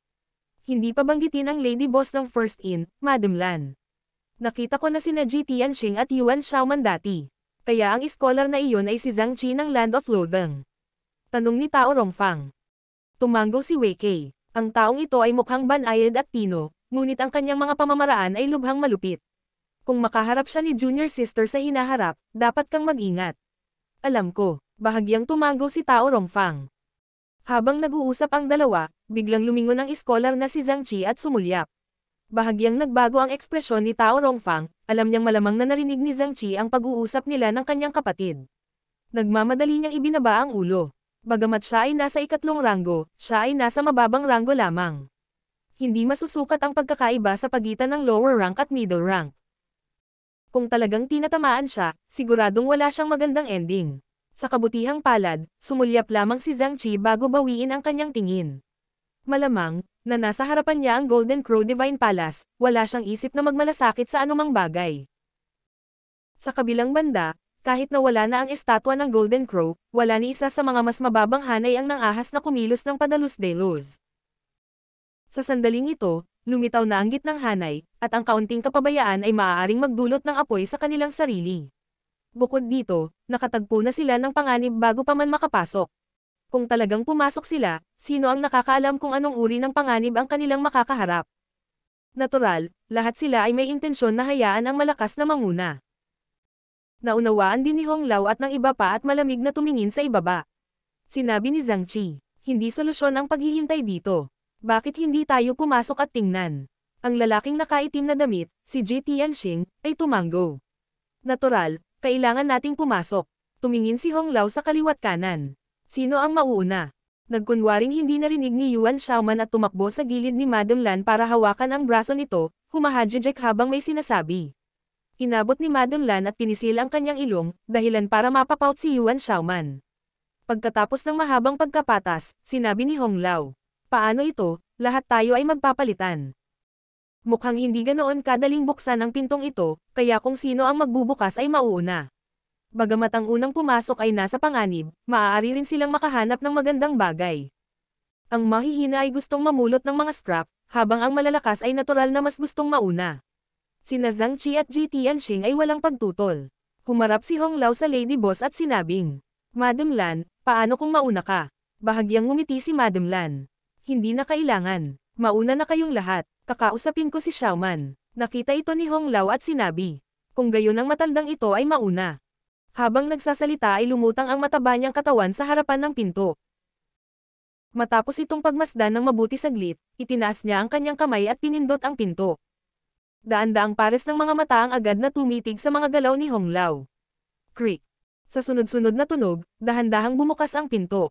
S1: Hindi pa banggitin ang Lady Boss ng First In, Madam Lan. Nakita ko na sina Ji Tianxing at Yuan Xiaoman dati. Kaya ang iskolar na iyon ay si Zhang Qi ng Land of Loathing. Tanong ni Tao Rongfang. Tumango si Wei Kei. Ang taong ito ay mukhang banayad at pino, ngunit ang kanyang mga pamamaraan ay lubhang malupit. Kung makaharap siya ni Junior Sister sa hinaharap, dapat kang mag-ingat. Alam ko, bahagyang tumango si Tao Rongfang. Habang nag-uusap ang dalawa, biglang lumingon ang iskolar na si Zhang Qi at sumulyap. Bahagyang nagbago ang ekspresyon ni Tao Rongfang, alam niyang malamang na narinig ni Zhang Qi ang pag-uusap nila ng kanyang kapatid. Nagmamadali niyang ibinaba ang ulo. Bagamat siya ay nasa 3 ranggo, siya ay nasa mababang ranggo lamang. Hindi masusukat ang pagkakaiba sa pagitan ng lower rank at middle rank. Kung talagang tinatamaan siya, siguradong wala siyang magandang ending. Sa kabutihang palad, sumulyap lamang si Zhang Qi bago bawiin ang kanyang tingin. Malamang, na nasa harapan niya ang Golden Crow Divine Palace, wala siyang isip na magmalasakit sa anumang bagay. Sa kabilang banda, kahit na wala na ang estatwa ng Golden Crow, wala ni isa sa mga mas mababang hanay ang nang-ahas na kumilos ng padalos-delos. Sa sandaling ito, lumitaw na ang gitnang hanay, at ang kaunting kapabayaan ay maaaring magdulot ng apoy sa kanilang sarili. Bukod dito, nakatagpo na sila ng panganib bago pa man makapasok. Kung talagang pumasok sila, sino ang nakakaalam kung anong uri ng panganib ang kanilang makakaharap? Natural, lahat sila ay may intensyon na hayaan ang malakas na manguna. Naunawaan din ni Hong Lao at ng iba pa at malamig na tumingin sa ibaba. Sinabi ni Zhang Qi, hindi solusyon ang paghihintay dito. Bakit hindi tayo pumasok at tingnan? Ang lalaking nakaitim na damit, si Ji Tianxing, ay tumango. Natural, kailangan nating pumasok. Tumingin si Hong Lao sa kaliwat kanan. Sino ang mauuna? Nagkunwaring hindi narinig ni Yuan Xiaoman at tumakbo sa gilid ni Madam Lan para hawakan ang braso nito, humahadjejek habang may sinasabi. Inabot ni Madam Lan at pinisil ang kanyang ilong, dahilan para mapapout si Yuan Xiaoman. Pagkatapos ng mahabang pagkapatas, sinabi ni Hong Lao, paano ito, lahat tayo ay magpapalitan. Mukhang hindi ganoon kadaling buksan ang pintong ito, kaya kung sino ang magbubukas ay mauuna. Bagamat ang unang pumasok ay nasa panganib, maaari rin silang makahanap ng magandang bagay. Ang mahihina ay gustong mamulot ng mga scrap, habang ang malalakas ay natural na mas gustong mauna. Sina Zhang Qi at Ji Tianxing ay walang pagtutol. Humarap si Hong Lao sa Lady Boss at sinabing, Madam Lan, paano kung mauna ka? Bahagyang ngumiti si Madam Lan. Hindi na kailangan. Mauna na kayong lahat. Kakausapin ko si Xiaoman. Nakita ito ni Hong Lao at sinabi, kung gayon ang matandang ito ay mauna. Habang nagsasalita ay lumutang ang mataba niyang katawan sa harapan ng pinto. Matapos itong pagmasdan ng mabuti saglit, itinaas niya ang kanyang kamay at pinindot ang pinto. Daan-daang pares ng mga mata ang agad na tumitig sa mga galaw ni Hong Lao. Creak. Sa sunod-sunod na tunog, dahan-dahang bumukas ang pinto.